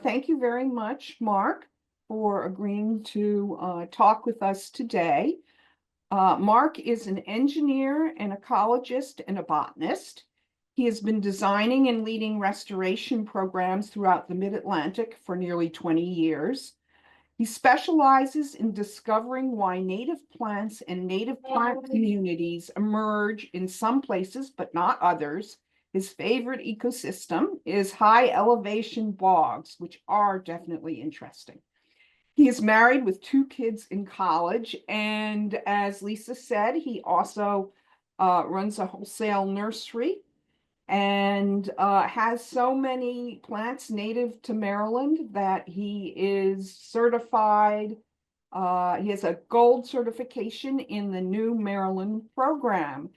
thank you very much, Mark, for agreeing to talk with us today. Mark is an engineer, an ecologist, and a botanist. He has been designing and leading restoration programs throughout the Mid-Atlantic for nearly 20 years. He specializes in discovering why native plants and native plant communities emerge in some places, but not others. His favorite ecosystem is high elevation bogs, which are definitely interesting. He is married with 2 kids in college. And as Lisa said, he also runs a wholesale nursery and has so many plants native to Maryland that he is certified. He has a gold certification in the New Maryland program.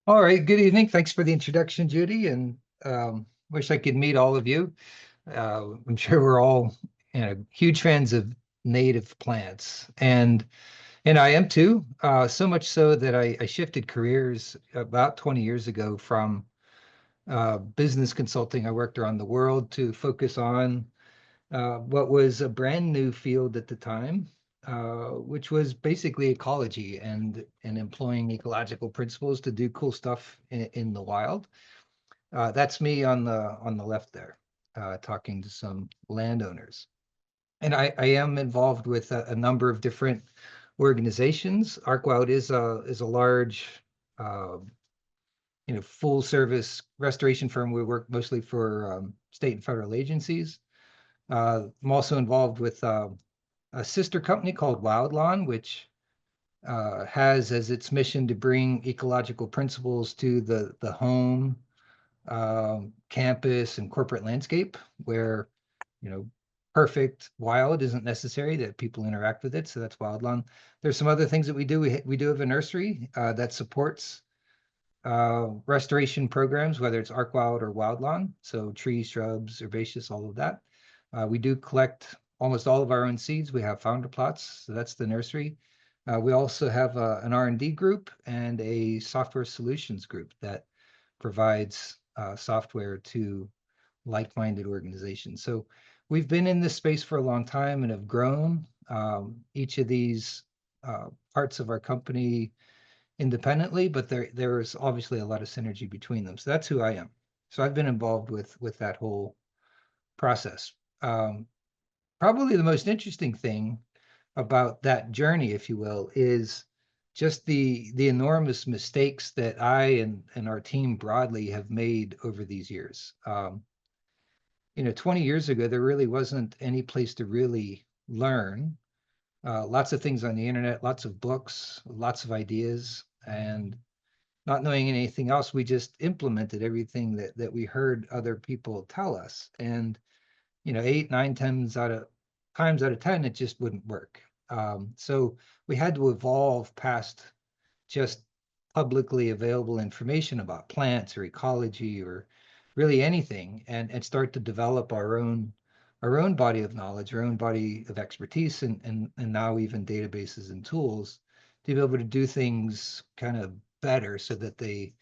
All right, good evening. Thanks for the introduction, Judy, and wish I could meet all of you. I'm sure we're all huge fans of native plants, and I am too. So much so that I shifted careers about 20 years ago from business consulting. I worked around the world to focus on what was a brand new field at the time, which was basically ecology and employing ecological principles to do cool stuff in the wild. That's me on the left there, talking to some landowners. And I am involved with a number of different organizations. ArcWild is a large full service restoration firm. We work mostly for state and federal agencies. I'm also involved with a sister company called Wildlawn, which has as its mission to bring ecological principles to the home, campus, and corporate landscape, where perfect wild isn't necessary, that people interact with it. So that's Wildlawn. There's some other things that we do. We do have a nursery that supports restoration programs, whether it's ArcWild or Wildlawn, so trees, shrubs, herbaceous, all of that. We do collect almost all of our own seeds. We have founder plots, so that's the nursery. We also have an R&D group and a software solutions group that provides software to like-minded organizations. So we've been in this space for a long time and have grown. Each of these parts of our company independently, but there's obviously a lot of synergy between them. So that's who I am. So I've been involved with that whole process. Probably the most interesting thing about that journey, if you will, is just the enormous mistakes that I and our team broadly have made over these years. 20 years ago, there really wasn't any place to really learn. Lots of things on the internet, lots of books, lots of ideas, and not knowing anything else, we just implemented everything that we heard other people tell us. And 8, 9 times out of 10, it just wouldn't work. So we had to evolve past just publicly available information about plants or ecology or really anything, and start to develop our own body of knowledge, our own body of expertise, and now even databases and tools to be able to do things kind of better so that they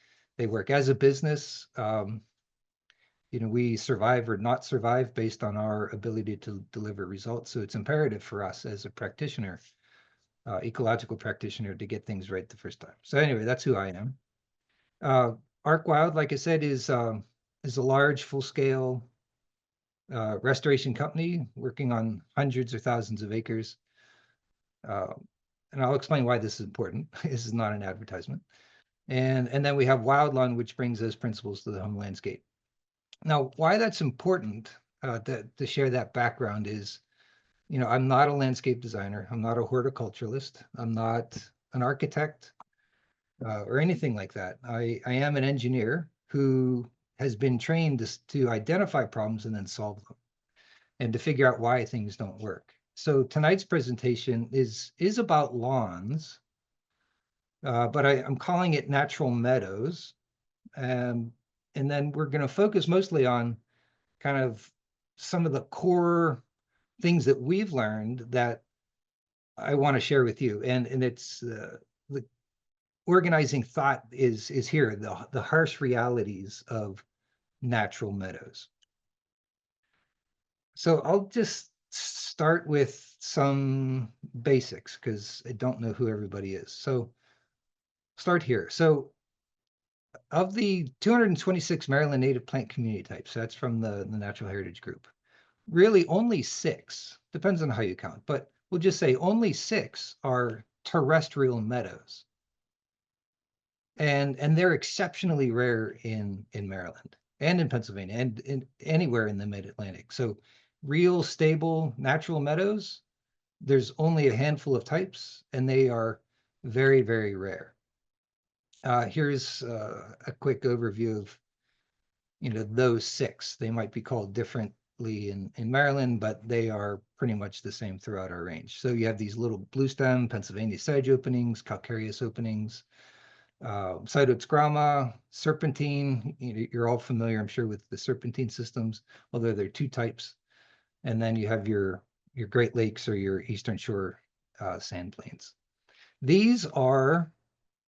work. As a business, we survive or not survive based on our ability to deliver results. So it's imperative for us as a practitioner, ecological practitioner, to get things right the first time. So anyway, that's who I am. ArcWild, like I said, is a large, full-scale restoration company working on hundreds or thousands of acres. And I'll explain why this is important. This is not an advertisement. And then we have Wildlawn, which brings those principles to the home landscape. Now, why that's important to share that background is, I'm not a landscape designer. I'm not a horticulturalist. I'm not an architect or anything like that. I am an engineer who has been trained to identify problems and then solve them, and to figure out why things don't work. So tonight's presentation is about lawns, but I'm calling it natural meadows. And then we're going to focus mostly on kind of some of the core things that we've learned that I want to share with you. And it's the organizing thought is here, the harsh realities of natural meadows. So I'll just start with some basics because I don't know who everybody is. So start here. So of the 226 Maryland native plant community types, that's from the Natural Heritage Group, really only 6, depends on how you count, but we'll just say only 6 are terrestrial meadows. And they're exceptionally rare in Maryland and in Pennsylvania and in anywhere in the mid-Atlantic. So real stable natural meadows, there's only a handful of types, and they are very, very rare. Here's a quick overview of those 6. They might be called differently in Maryland, but they are pretty much the same throughout our range. So you have these little blue stem Pennsylvania sedge openings, calcareous openings, Cytoxgrama, serpentine. You're all familiar, I'm sure, with the serpentine systems, although there are 2 types. And then you have your Great Lakes or your Eastern Shore sand plains. These are,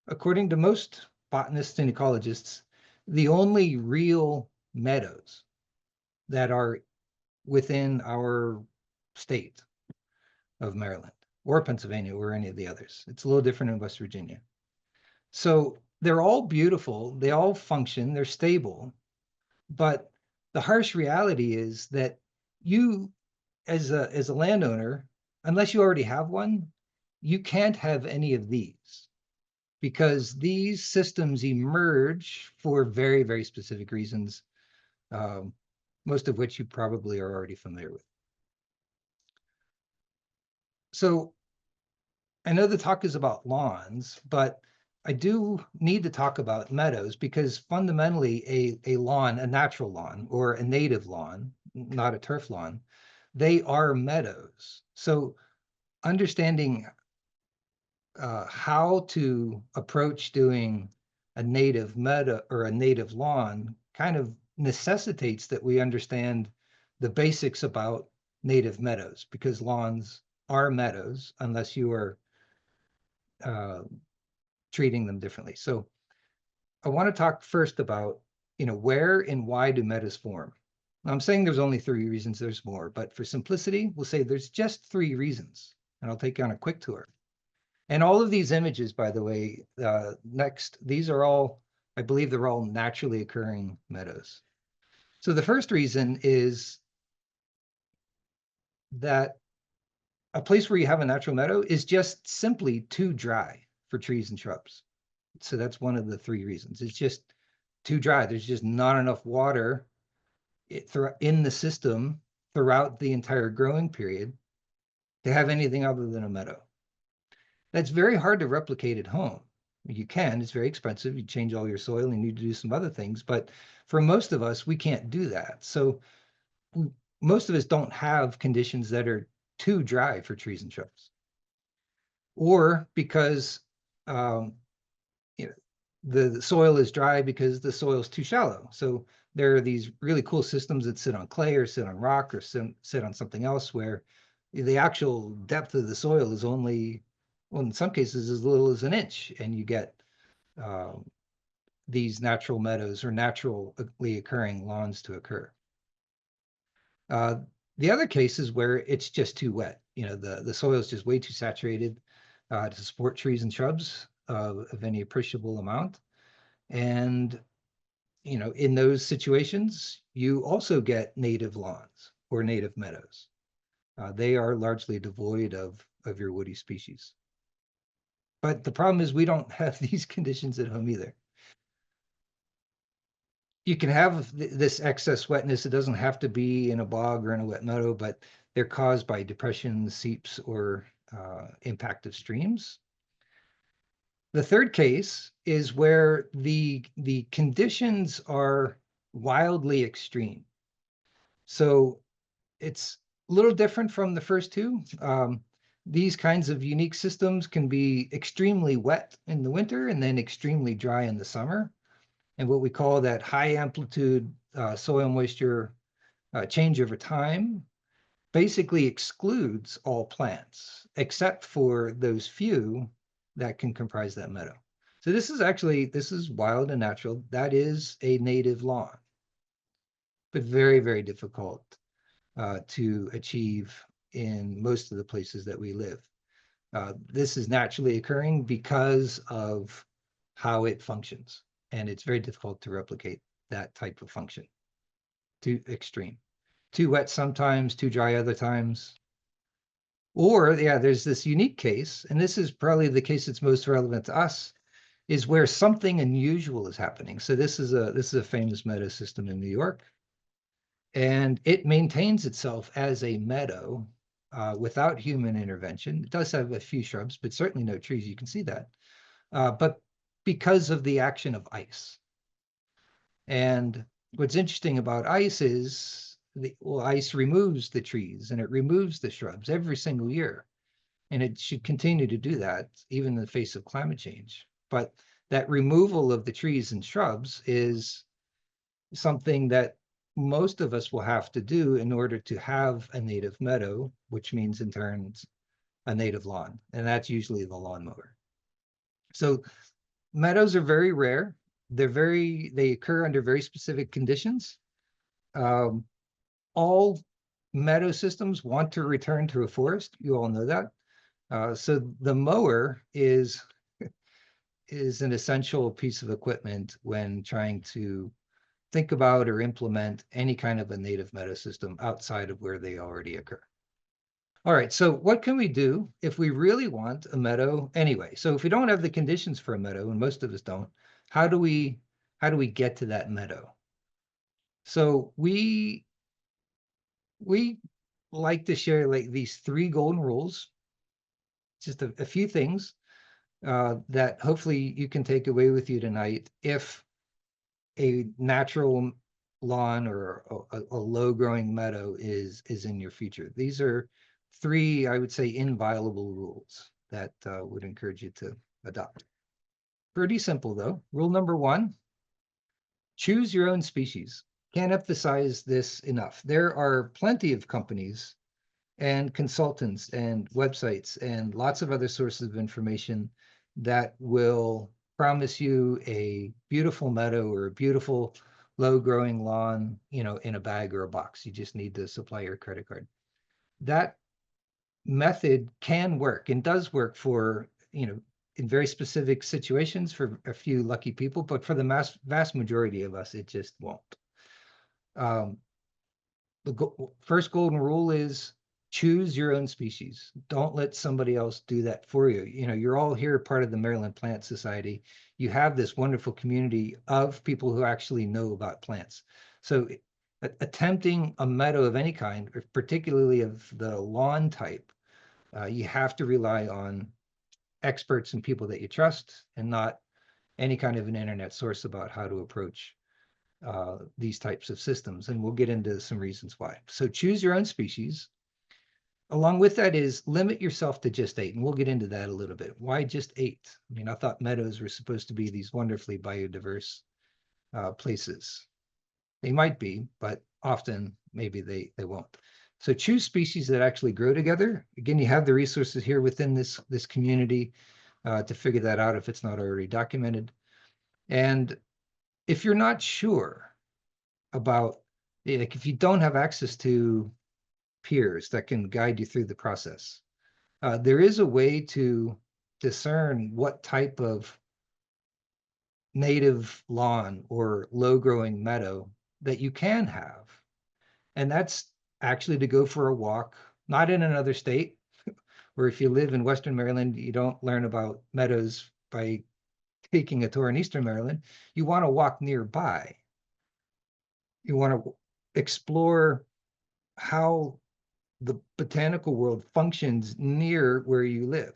according to most botanists and ecologists, the only real meadows that are within our state of Maryland or Pennsylvania or any of the others. It's a little different in West Virginia. So they're all beautiful, they all function, they're stable, but the harsh reality is that you, as a landowner, unless you already have one, you can't have any of these because these systems emerge for very, very specific reasons, most of which you probably are already familiar with. So I know the talk is about lawns, but I do need to talk about meadows because fundamentally a lawn, a natural lawn or a native lawn, not a turf lawn, they are meadows. So understanding how to approach doing a native meadow or a native lawn kind of necessitates that we understand the basics about native meadows, because lawns are meadows unless you are treating them differently. So I want to talk first about, where and why do meadows form? Now, I'm saying there's only 3 reasons, there's more, but for simplicity, we'll say there's just 3 reasons, and I'll take you on a quick tour. And all of these images, by the way, next, these are all, I believe they're all naturally occurring meadows. So the first reason is that a place where you have a natural meadow is just simply too dry for trees and shrubs. So that's one of the 3 reasons. It's just too dry. There's just not enough water in the system throughout the entire growing period to have anything other than a meadow. That's very hard to replicate at home. You can, it's very expensive. You change all your soil and you need to do some other things. But for most of us, we can't do that. So most of us don't have conditions that are too dry for trees and shrubs. Or because the soil is dry because the soil is too shallow. So there are these really cool systems that sit on clay or sit on rock or sit on something else where the actual depth of the soil is only, well, in some cases, as little as an inch, and you get these natural meadows or naturally occurring lawns to occur. The other case is where it's just too wet. The soil is just way too saturated to support trees and shrubs of any appreciable amount. And, in those situations, you also get native lawns or native meadows. They are largely devoid of your woody species. But the problem is we don't have these conditions at home either. You can have this excess wetness. It doesn't have to be in a bog or in a wet meadow, but they're caused by depression, seeps, or impact of streams. The third case is where the conditions are wildly extreme. So it's a little different from the first 2. These kinds of unique systems can be extremely wet in the winter and then extremely dry in the summer. And what we call that high amplitude soil moisture change over time basically excludes all plants, except for those few that can comprise that meadow. So this is wild and natural. That is a native lawn, but very, very difficult to achieve in most of the places that we live. This is naturally occurring because of how it functions, and it's very difficult to replicate that type of function. Too extreme, too wet sometimes, too dry other times. Or yeah, there's this unique case, and this is probably the case that's most relevant to us, is where something unusual is happening. So this is a famous meadow system in New York, and it maintains itself as a meadow without human intervention. It does have a few shrubs, but certainly no trees. You can see that. But because of the action of ice. And what's interesting about ice is ice removes the trees and it removes the shrubs every single year. And it should continue to do that, even in the face of climate change. But that removal of the trees and shrubs is something that most of us will have to do in order to have a native meadow, which means in turn a native lawn. And that's usually the lawnmower. So meadows are very rare. They occur under very specific conditions. All meadow systems want to return to a forest. You all know that. So the mower is an essential piece of equipment when trying to think about or implement any kind of a native meadow system outside of where they already occur. All right, so what can we do if we really want a meadow anyway? So if we don't have the conditions for a meadow, and most of us don't, how do we get to that meadow? So we like to share like these 3 golden rules, just a few things that hopefully you can take away with you tonight if a natural lawn or a low growing meadow is in your future. These are 3, I would say, inviolable rules that would encourage you to adopt. Pretty simple though. Rule number 1, choose your own species. Can't emphasize this enough. There are plenty of companies and consultants and websites and lots of other sources of information that will promise you a beautiful meadow or a beautiful low growing lawn, in a bag or a box. You just need to supply your credit card. That method can work and does work for, in very specific situations for a few lucky people, but for the vast majority of us, it just won't. The first golden rule is choose your own species. Don't let somebody else do that for you. You're all here part of the Maryland Plant Society. You have this wonderful community of people who actually know about plants. So attempting a meadow of any kind, or particularly of the lawn type, you have to rely on experts and people that you trust, and not any kind of an internet source about how to approach these types of systems. And we'll get into some reasons why. So choose your own species. Along with that is limit yourself to just 8, and we'll get into that a little bit. Why just 8? I mean, I thought meadows were supposed to be these wonderfully biodiverse places. They might be, but often maybe they won't. So choose species that actually grow together. Again, you have the resources here within this community to figure that out if it's not already documented. And if you're not sure about, like, if you don't have access to peers that can guide you through the process, there is a way to discern what type of native lawn or low growing meadow that you can have. And that's actually to go for a walk, not in another state, or if you live in Western Maryland, you don't learn about meadows by taking a tour in Eastern Maryland. You want to walk nearby. You want to explore how the botanical world functions near where you live.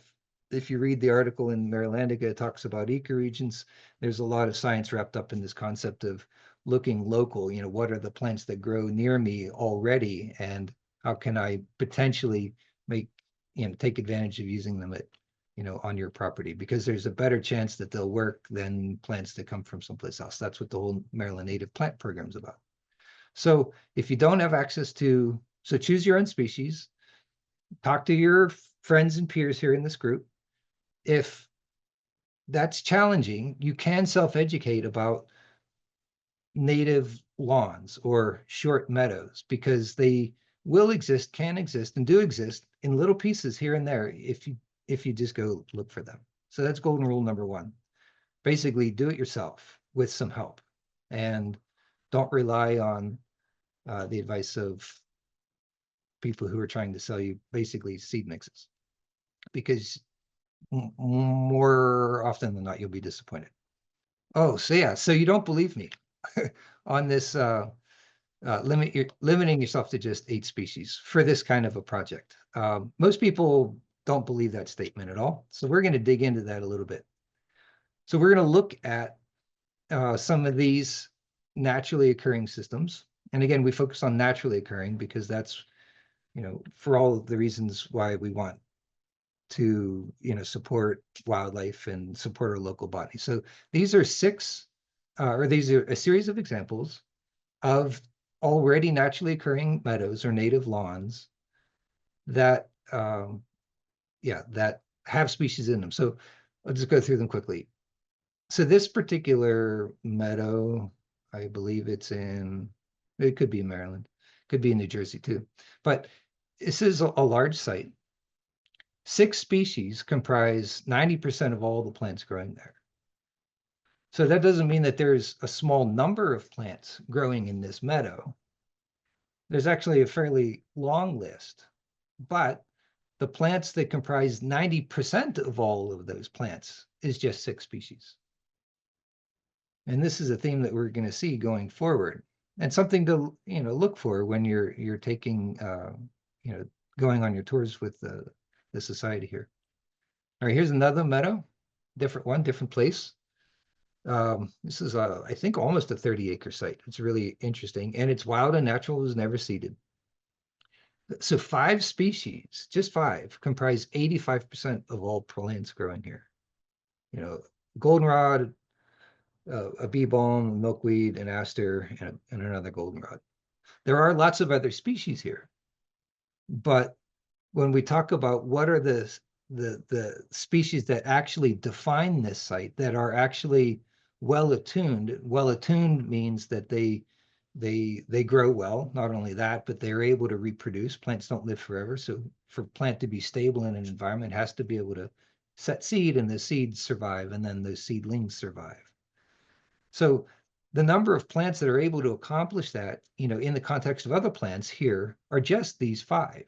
If you read the article in Marylandica, it talks about ecoregions. There's a lot of science wrapped up in this concept of looking local. What are the plants that grow near me already, and how can I potentially take advantage of using them on your property, because there's a better chance that they'll work than plants that come from someplace else. That's what the whole Maryland Native Plant Program is about. So if you don't have access to, so choose your own species, talk to your friends and peers here in this group. If that's challenging, you can self-educate about native lawns or short meadows, because they will exist, can exist, and do exist in little pieces here and there if you just go look for them. So that's golden rule number one. Basically, do it yourself with some help, and don't rely on the advice of people who are trying to sell you basically seed mixes, because more often than not, you'll be disappointed. Oh, so yeah, so you don't believe me on this limiting yourself to just 8 species for this kind of a project. Most people don't believe that statement at all. So we're going to dig into that a little bit. So we're going to look at some of these naturally occurring systems. And again, we focus on naturally occurring because that's, for all of the reasons why we want to, support wildlife and support our local botany. So these are these are a series of examples of already naturally occurring meadows or native lawns that, that have species in them. So I'll just go through them quickly. So this particular meadow, I believe it could be in Maryland, could be in New Jersey too, but this is a large site. 6 species comprise 90% of all the plants growing there. So that doesn't mean that there's a small number of plants growing in this meadow. There's actually a fairly long list, but the plants that comprise 90% of all of those plants is just 6 species. And this is a theme that we're going to see going forward, and something to look for when you're taking going on your tours with the society here. All right, here's another meadow, different place. This is I think almost a 30-acre site. It's really interesting, and it's wild and natural. It was never seeded. So 5 species, just 5, comprise 85% of all plants growing here. Goldenrod, a bee balm, milkweed, an aster, and another goldenrod. There are lots of other species here, but when we talk about what are the species that actually define this site, that are actually well attuned means that they grow well. Not only that, but they're able to reproduce. Plants don't live forever, so for a plant to be stable in an environment, it has to be able to set seed, and the seeds survive, and then those seedlings survive. So the number of plants that are able to accomplish that, in the context of other plants here, are just these 5.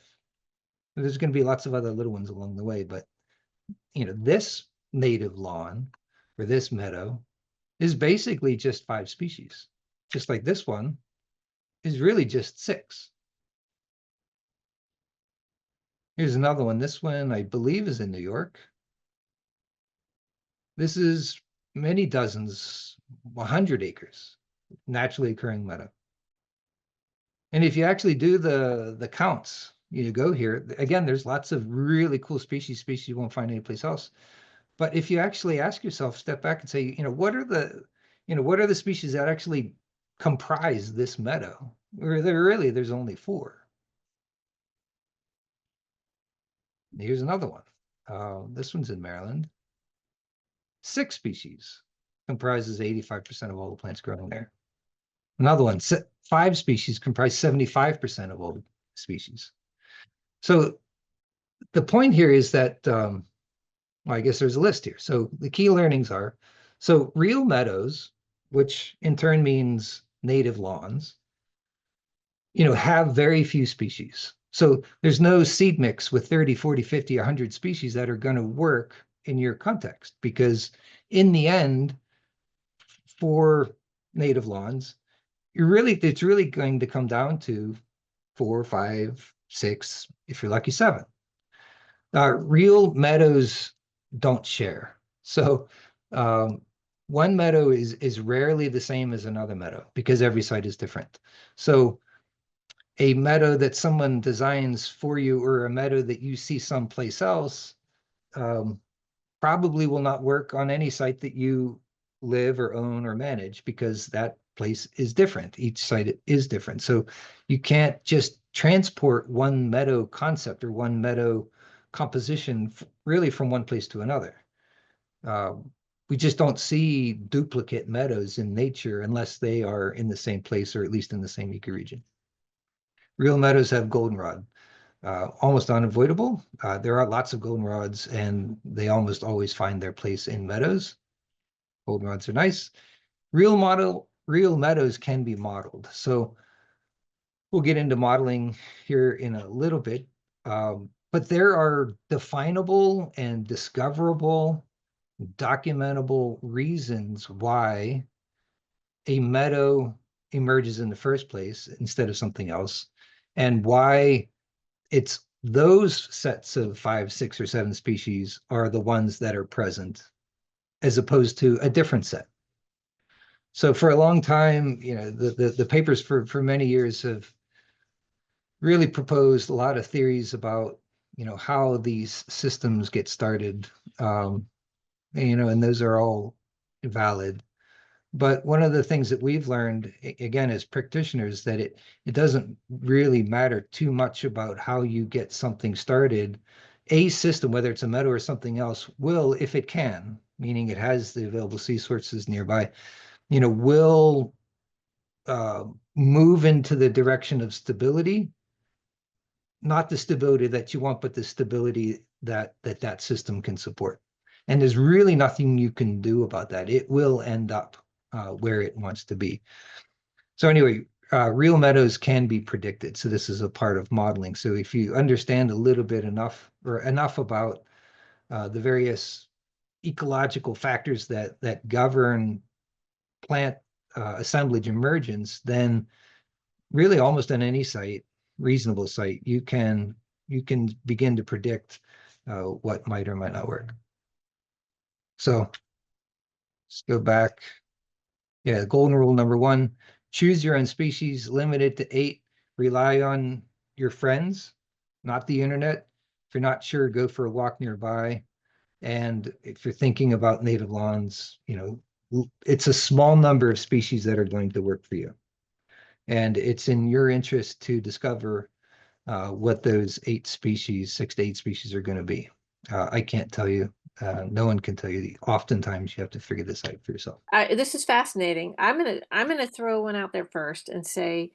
There's going to be lots of other little ones along the way, but this native lawn or this meadow is basically just 5 species, just like this one is really just 6. Here's another one. This one, I believe, is in New York. This is many dozens, 100 acres, naturally occurring meadow. And if you actually do the counts, you go here, again, there's lots of really cool species you won't find anyplace else. But if you actually ask yourself, step back and say, what are the species that actually comprise this meadow? Or there's only 4. Here's another one. This one's in Maryland. 6 species comprises 85% of all the plants growing there. Another one, 5 species comprise 75% of all the species. So the point here is that, well, I guess there's a list here. So the key learnings are, so real meadows, which in turn means native lawns, have very few species. So there's no seed mix with 30, 40, 50, 100 species that are going to work in your context, because in the end, for native lawns, it's really going to come down to 4, 5, 6, if you're lucky, 7. Real meadows don't share. So one meadow is rarely the same as another meadow because every site is different. So a meadow that someone designs for you, or a meadow that you see someplace else, probably will not work on any site that you live or own or manage, because that place is different. Each site is different. So you can't just transport one meadow concept or one meadow composition really from one place to another. We just don't see duplicate meadows in nature unless they are in the same place, or at least in the same ecoregion. Real meadows have goldenrod, almost unavoidable. There are lots of goldenrods, and they almost always find their place in meadows. Goldenrods are nice. Real meadows can be modeled. So we'll get into modeling here in a little bit. But there are definable and discoverable, documentable reasons why a meadow emerges in the first place instead of something else, and why it's those sets of 5, 6, or 7 species are the ones that are present, as opposed to a different set. So for a long time, the papers for many years have really proposed a lot of theories about, how these systems get started. And those are all valid. But one of the things that we've learned, again, as practitioners, that it doesn't really matter too much about how you get something started. A system, whether it's a meadow or something else, will, if it can, meaning it has the available seed sources nearby, will move into the direction of stability, not the stability that you want, but the stability that system can support. And there's really nothing you can do about that. It will end up where it wants to be. So anyway, real meadows can be predicted. So this is a part of modeling. So if you understand a little bit enough about the various ecological factors that govern plant assemblage emergence, then really almost on any site, reasonable site, you can begin to predict what might or might not work. So let's go back. Yeah, golden rule number 1, choose your own species, limit it to 8, rely on your friends, not the internet. If you're not sure, go for a walk nearby. And if you're thinking about native lawns, it's a small number of species that are going to work for you. And it's in your interest to discover what those 6 to 8 species are going to be. I can't tell you. No one can tell you. Oftentimes, you have to figure this out for yourself. This is fascinating. I'm gonna throw one out there first and say,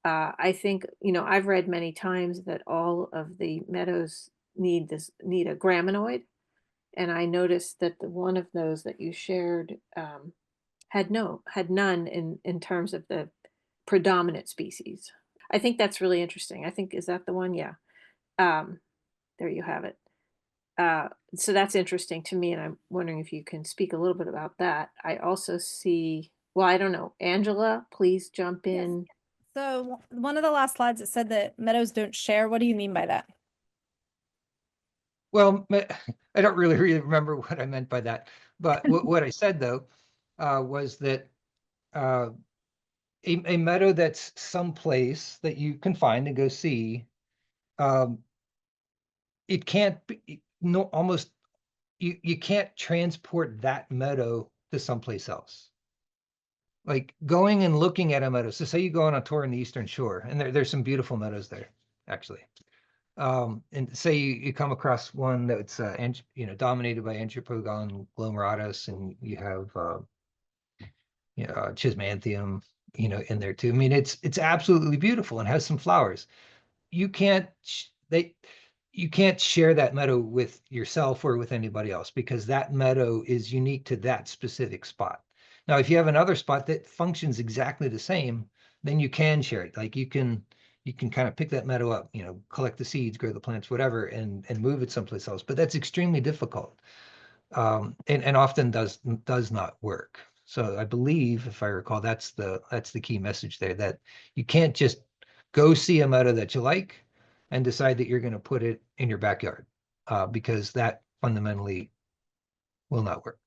I think, I've read many times that all of the meadows need a graminoid, and I noticed that the one of those that you shared had none in terms of the predominant species. I think that's really interesting. I think, is that the one? Yeah. Um, there you have it. So that's interesting to me, and I'm wondering if you can speak a little bit about that. I also see, well, I don't know, Angela, please jump Yes. in. So one of the last slides, it said that meadows don't share. What do you mean by that? Well, I don't really remember what I meant by that. But what I said, though, was that a meadow that's someplace that you can find and go see, it can't be, no, almost, you can't transport that meadow to someplace else. Like going and looking at a meadow. So say you go on a tour in the Eastern Shore, and there's some beautiful meadows there, actually. And say you come across one that's dominated by Anthropogon glomeratus, and you have Chismanthium, in there too. I mean, it's absolutely beautiful and has some flowers. You can't you can't share that meadow with yourself or with anybody else, because that meadow is unique to that specific spot. Now, if you have another spot that functions exactly the same, then you can share it. Like you can kind of pick that meadow up, collect the seeds, grow the plants, whatever, and move it someplace else. But that's extremely difficult, and often does not work. So I believe, if I recall, that's the key message there, that you can't just go see a meadow that you like and decide that you're going to put it in your backyard, because that fundamentally will not work.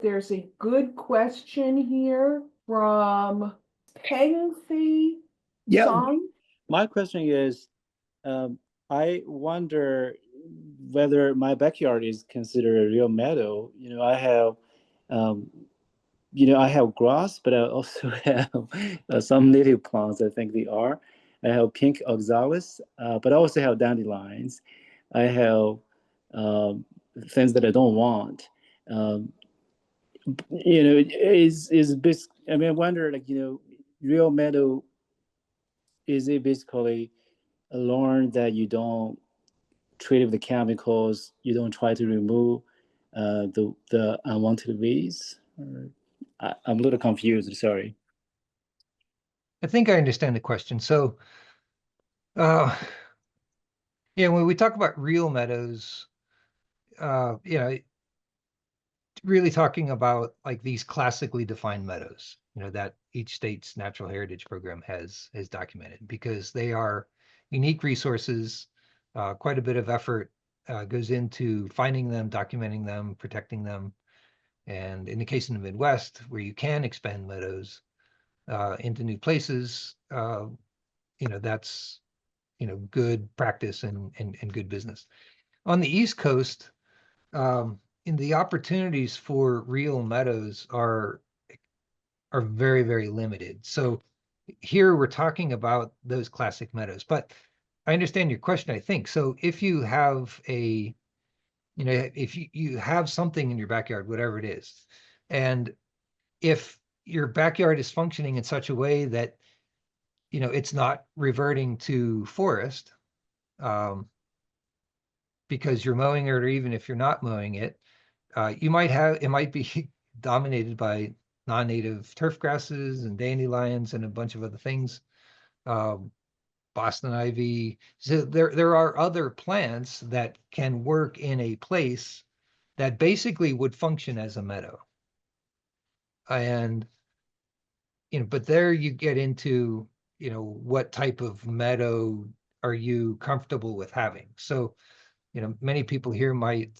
There's a good question here from Pengfi Yeah, Song. my question is, I wonder whether my backyard is considered a real meadow. I have grass, but I also have some native plants. I think they are. I have pink oxalis, but I also have dandelions. I have things that I don't want. I mean, I wonder, real meadow is it basically learn that you don't treat it with the chemicals, you don't try to remove the unwanted weeds? I'm a little confused, sorry. I think I understand the question. So, yeah, when we talk about real meadows, really talking about like these classically defined meadows, that each state's natural heritage program has documented, because they are unique resources. Quite a bit of effort goes into finding them, documenting them, protecting them. And in the case of the Midwest, where you can expand meadows into new places, that's good practice and good business. On the East Coast, in the opportunities for real meadows are very, very limited. So here we're talking about those classic meadows, but I understand your question, I think. So if you have if you have something in your backyard, whatever it is, and if your backyard is functioning in such a way that, it's not reverting to forest, because you're mowing it, or even if you're not mowing it, it might be dominated by non-native turf grasses and dandelions and a bunch of other things, Boston ivy. So there are other plants that can work in a place that basically would function as a meadow. And, but there you get into, what type of meadow are you comfortable with having? So, many people here might,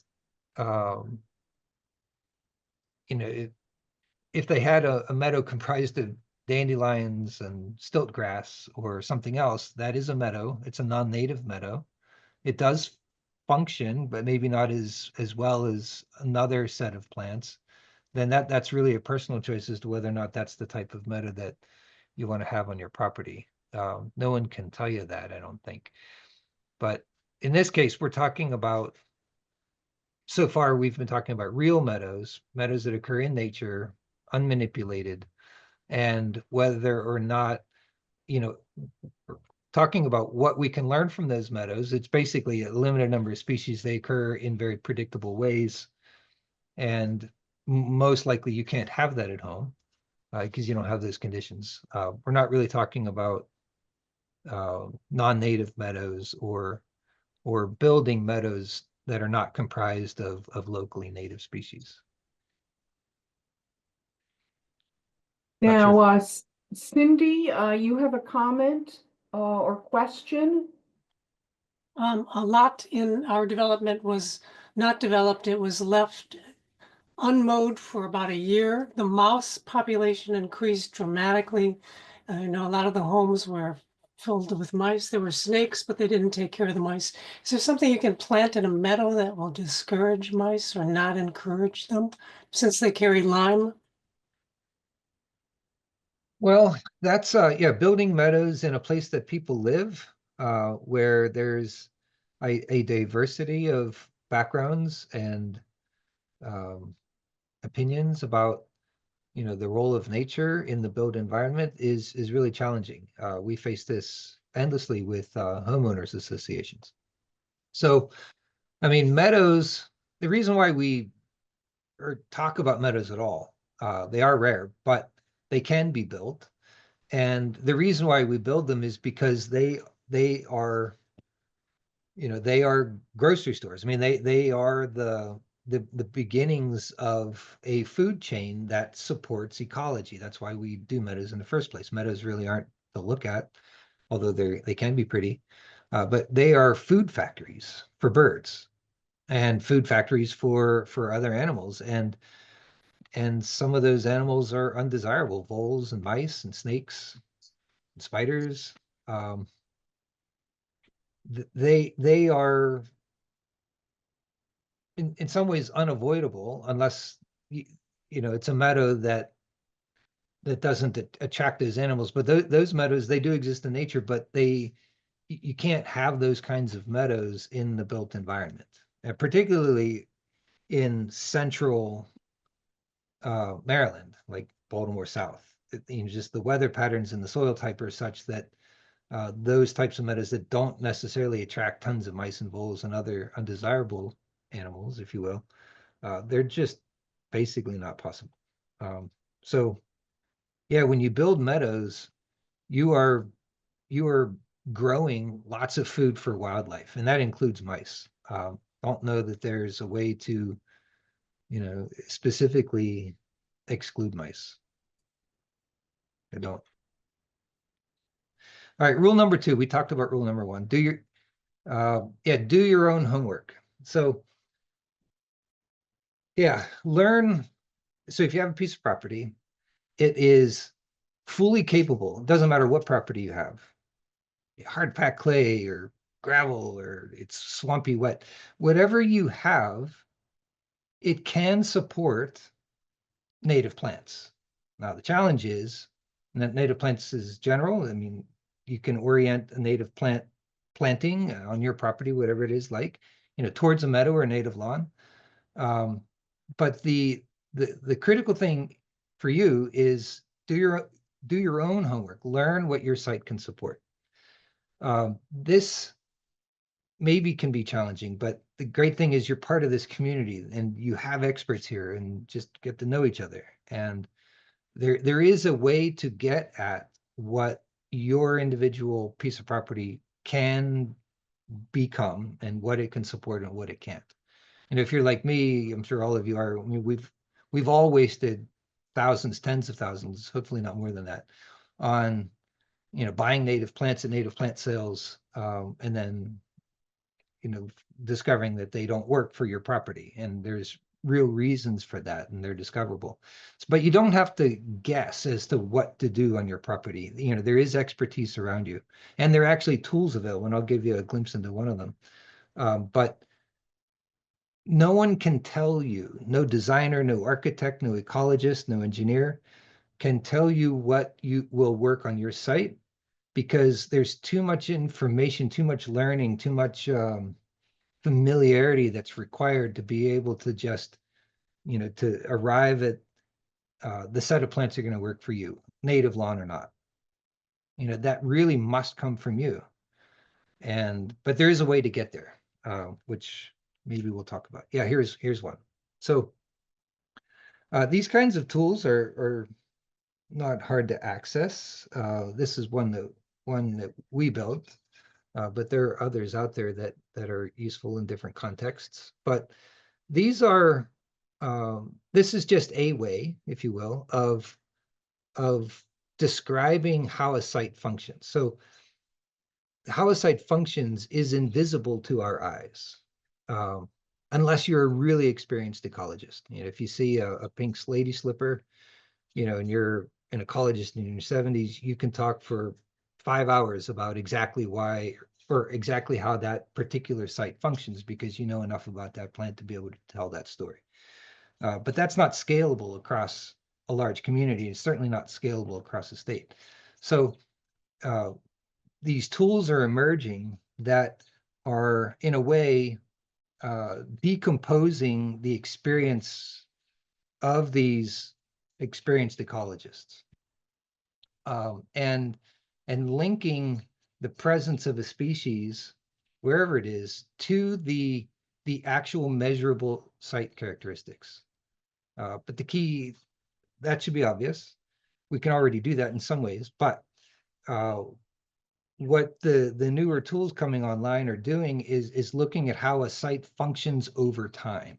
if they had a meadow comprised of dandelions and stilt grass or something else, that is a meadow. It's a non-native meadow. It does function, but maybe not as well as another set of plants. Then that's really a personal choice as to whether or not that's the type of meadow that you want to have on your property. No one can tell you that, I don't think. But in this case, we're talking about, so far we've been talking about real meadows that occur in nature, unmanipulated, and whether or not, talking about what we can learn from those meadows. It's basically a limited number of species. They occur in very predictable ways, and most likely you can't have that at home because you don't have those conditions. We're not really talking about non-native meadows or building meadows that are not comprised of locally native species. Not sure Now, Cindy, you have a comment or question? A lot in our development was not developed. It was left unmowed for about a year. The mouse population increased dramatically. I know a lot of the homes were filled with mice. There were snakes, but they didn't take care of the mice. Is there something you can plant in a meadow that will discourage mice or not encourage them, since they carry Lyme? Well, that's building meadows in a place that people live, where there's a diversity of backgrounds and opinions about the role of nature in the built environment is really challenging. We face this endlessly with homeowners associations. So, I mean, meadows, the reason why we talk about meadows at all, they are rare, but they can be built. And the reason why we build them is because they are, they are grocery stores. I mean, they are the beginnings of a food chain that supports ecology. That's why we do meadows in the first place. Meadows really aren't to look at, although they can be pretty, but they are food factories for birds and food factories for other animals. And some of those animals are undesirable: voles and mice and snakes and spiders. They are in some ways unavoidable, unless it's a meadow that doesn't attract those animals. But those meadows, they do exist in nature, but you can't have those kinds of meadows in the built environment, and particularly in central Maryland, like Baltimore South. Just the weather patterns and the soil type are such that those types of meadows that don't necessarily attract tons of mice and voles and other undesirable animals, if you will, they're just basically not possible. So yeah, when you build meadows, you are growing lots of food for wildlife, and that includes mice. Don't know that there's a way to, specifically exclude mice. I don't. All right, rule number 2. We talked about rule number 1. Do your own homework. So yeah, learn. So if you have a piece of property, it is fully capable. It doesn't matter what property you have, hard packed clay or gravel, or it's swampy wet, whatever you have, it can support native plants. Now the challenge is that native plants is general. I mean, you can orient a native planting on your property, whatever it is, like, towards a meadow or a native lawn. But the critical thing for you is do your own homework. Learn what your site can support. This maybe can be challenging, but the great thing is you're part of this community and you have experts here and just get to know each other. And there is a way to get at what your individual piece of property can become and what it can support and what it can't. And if you're like me, I'm sure all of you are, I mean, we've all wasted thousands, tens of thousands, hopefully not more than that, on buying native plants at native plant sales, and then discovering that they don't work for your property. And there's real reasons for that, and they're discoverable. But you don't have to guess as to what to do on your property. There is expertise around you, and there are actually tools available, and I'll give you a glimpse into one of them. But no one can tell you, no designer, no architect, no ecologist, no engineer can tell you what you will work on your site, because there's too much information, too much learning, too much familiarity that's required to be able to just, to arrive at the set of plants that are going to work for you, native lawn or not. That really must come from you. But there is a way to get there, which maybe we'll talk about. Yeah, here's one. So these kinds of tools are not hard to access. This is one that we built, but there are others out there that are useful in different contexts. But these are this is just a way, if you will, of describing how a site functions. So how a site functions is invisible to our eyes, unless you're a really experienced ecologist. If you see a pink slatey slipper, and you're an ecologist in your 70s, you can talk for 5 hours about exactly why or exactly how that particular site functions, because you know enough about that plant to be able to tell that story. But that's not scalable across a large community. It's certainly not scalable across the state. So these tools are emerging that are, in a way, decomposing the experience of these experienced ecologists, and linking the presence of a species, wherever it is, to the actual measurable site characteristics. But the key, that should be obvious. We can already do that in some ways, but what the newer tools coming online are doing is looking at how a site functions over time.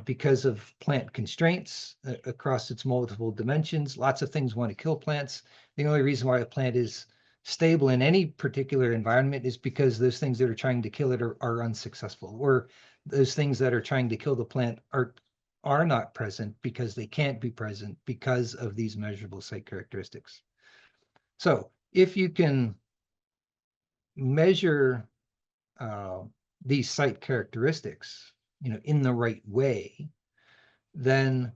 Because of plant constraints across its multiple dimensions, lots of things want to kill plants. The only reason why a plant is stable in any particular environment is because those things that are trying to kill it are unsuccessful, or those things that are trying to kill the plant are not present because they can't be present because of these measurable site characteristics. So if you can measure these site characteristics, in the right way, then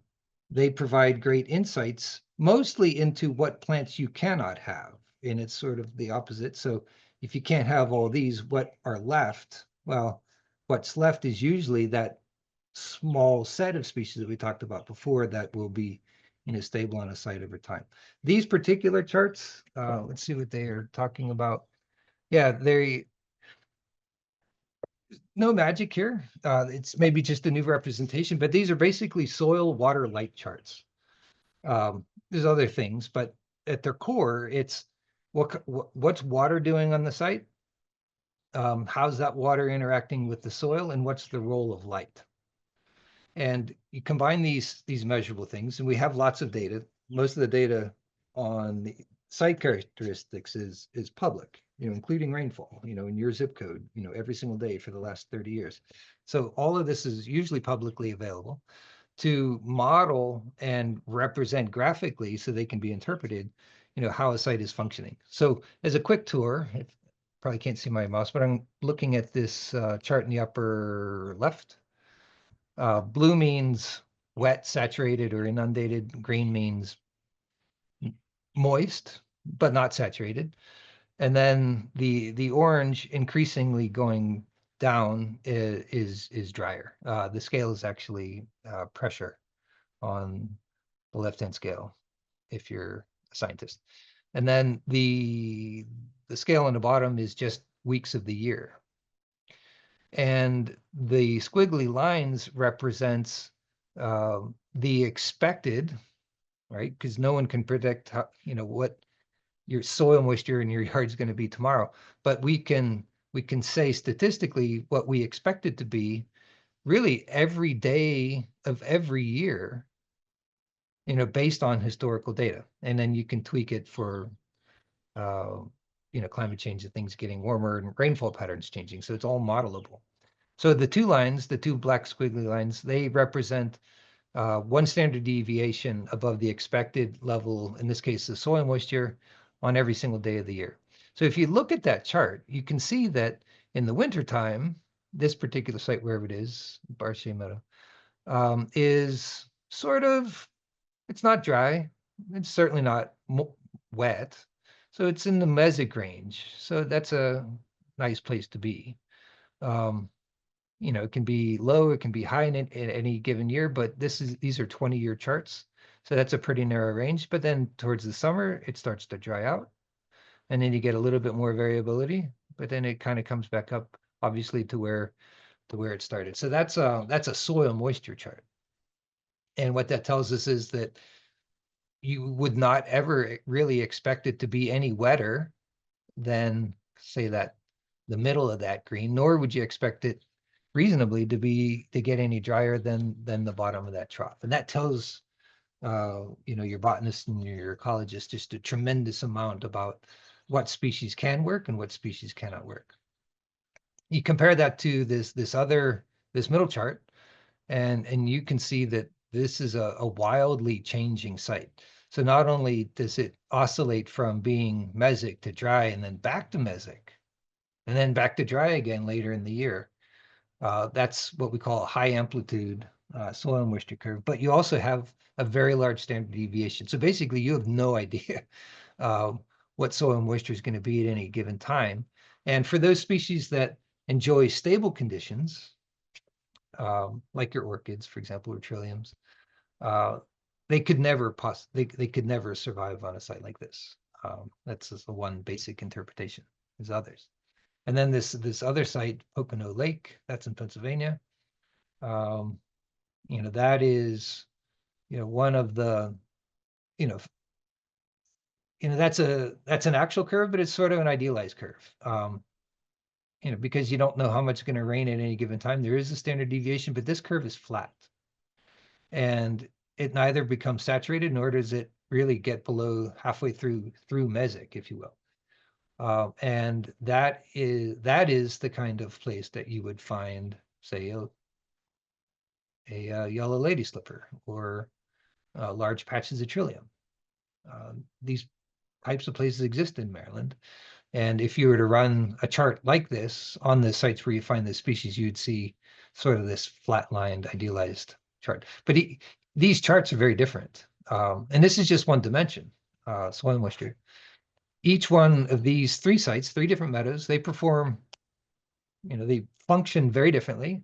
they provide great insights, mostly into what plants you cannot have. And it's sort of the opposite. So if you can't have all these, what are left? Well, what's left is usually that small set of species that we talked about before that will be, stable on a site over time. These particular charts, let's see what they are talking about. Yeah, no magic here. It's maybe just a new representation, but these are basically soil, water, light charts. There's other things, but at their core, it's what's water doing on the site? How's that water interacting with the soil, and what's the role of light? And you combine these measurable things, and we have lots of data. Most of the data on the site characteristics is public, including rainfall, in your zip code, every single day for the last 30 years. So all of this is usually publicly available to model and represent graphically so they can be interpreted, how a site is functioning. So as a quick tour, probably can't see my mouse, but I'm looking at this chart in the upper left. Blue means wet, saturated, or inundated. Green means moist, but not saturated. And then the orange increasingly going down is drier. The scale is actually pressure on the left-hand scale, if you're a scientist. And then the scale on the bottom is just weeks of the year. And the squiggly lines represents the expected, right? Because no one can predict how, what your soil moisture in your yard is going to be tomorrow. But we can say statistically what we expect it to be really every day of every year, based on historical data. And then you can tweak it for climate change and things getting warmer and rainfall patterns changing. So it's all modelable. So the two lines, the two black squiggly lines, they represent one standard deviation above the expected level, in this case, the soil moisture, on every single day of the year. So if you look at that chart, you can see that in the wintertime, this particular site, wherever it is, Barchet Meadow, is sort of, it's not dry. It's certainly not wet. So it's in the mesic range. So that's a nice place to be. It can be low, it can be high in any given year, but these are 20-year charts. So that's a pretty narrow range. But then towards the summer, it starts to dry out. And then you get a little bit more variability, but then it kind of comes back up, obviously, to where it started. So that's a soil moisture chart. And what that tells us is that you would not ever really expect it to be any wetter than, say, that the middle of that green, nor would you expect it reasonably to get any drier than the bottom of that trough. And that tells your botanist and your ecologist just a tremendous amount about what species can work and what species cannot work. You compare that to this middle chart, and you can see that this is a wildly changing site. So not only does it oscillate from being mesic to dry and then back to mesic, and then back to dry again later in the year. That's what we call a high amplitude soil moisture curve, but you also have a very large standard deviation. So basically you have no idea what soil moisture is going to be at any given time. And for those species that enjoy stable conditions, like your orchids, for example, or trilliums, they could never survive on a site like this. That's the one basic interpretation. There's others. And then this other site, Pocono Lake, that's in Pennsylvania. That is, one of the, that's an actual curve, but it's sort of an idealized curve. Because you don't know how much is going to rain at any given time. There is a standard deviation, but this curve is flat. And it neither becomes saturated, nor does it really get below halfway through mesic, if you will. And that is the kind of place that you would find, say, a yellow lady slipper or large patches of trillium. These types of places exist in Maryland. And if you were to run a chart like this on the sites where you find the species, you'd see sort of this flat-lined, idealized chart. But these charts are very different. And this is just one dimension, soil moisture. Each one of these three sites, three different meadows, they perform, they function very differently.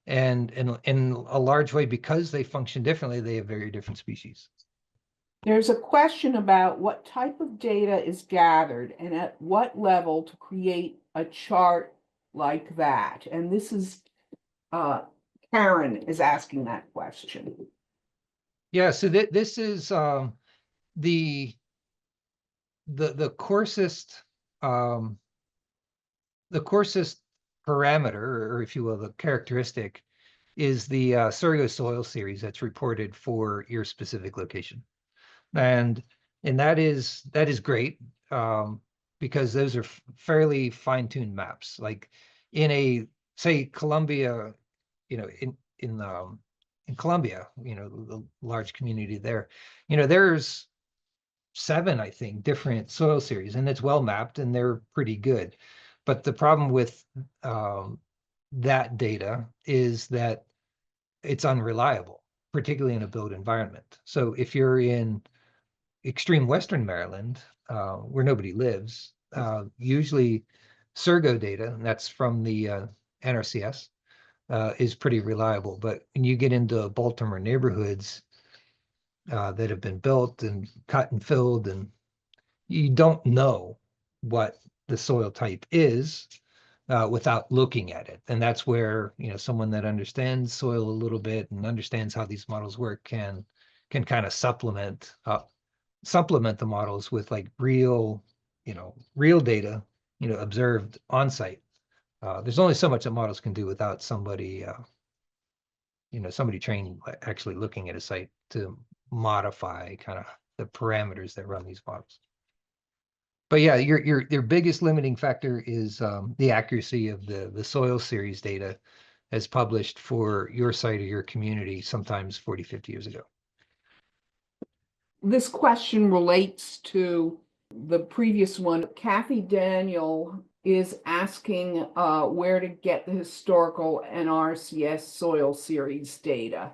And in a large way, because they function differently, they have very different species. There's a question about what type of data is gathered and at what level to create a chart like that. And this is, Karen is asking that question. Yeah, so this is the coarsest the coarsest parameter, or if you will, the characteristic, is the Surrey soil series that's reported for your specific location. And that is great, because those are fairly fine-tuned maps. Like in a, say, Columbia, you know, in Columbia, you know, the large community there, you know, there's 7, I think, different soil series, and it's well mapped and they're pretty good. But the problem with that data is that it's unreliable, particularly in a built environment. So if you're in extreme Western Maryland, where nobody lives, usually Surgo data, and that's from the NRCS, is pretty reliable. But when you get into Baltimore neighborhoods that have been built and cut and filled, and you don't know what the soil type is without looking at it. And that's where, you know, someone that understands soil a little bit and understands how these models work can kind of supplement the models with like real data, you know, observed on site. There's only so much that models can do without somebody, somebody trained actually looking at a site to modify kind of the parameters that run these models. But yeah, your biggest limiting factor is the accuracy of the soil series data as published for your site or your community, sometimes 40, 50 years ago. This question relates to the previous one. Kathy Daniel is asking where to get the historical NRCS soil series data.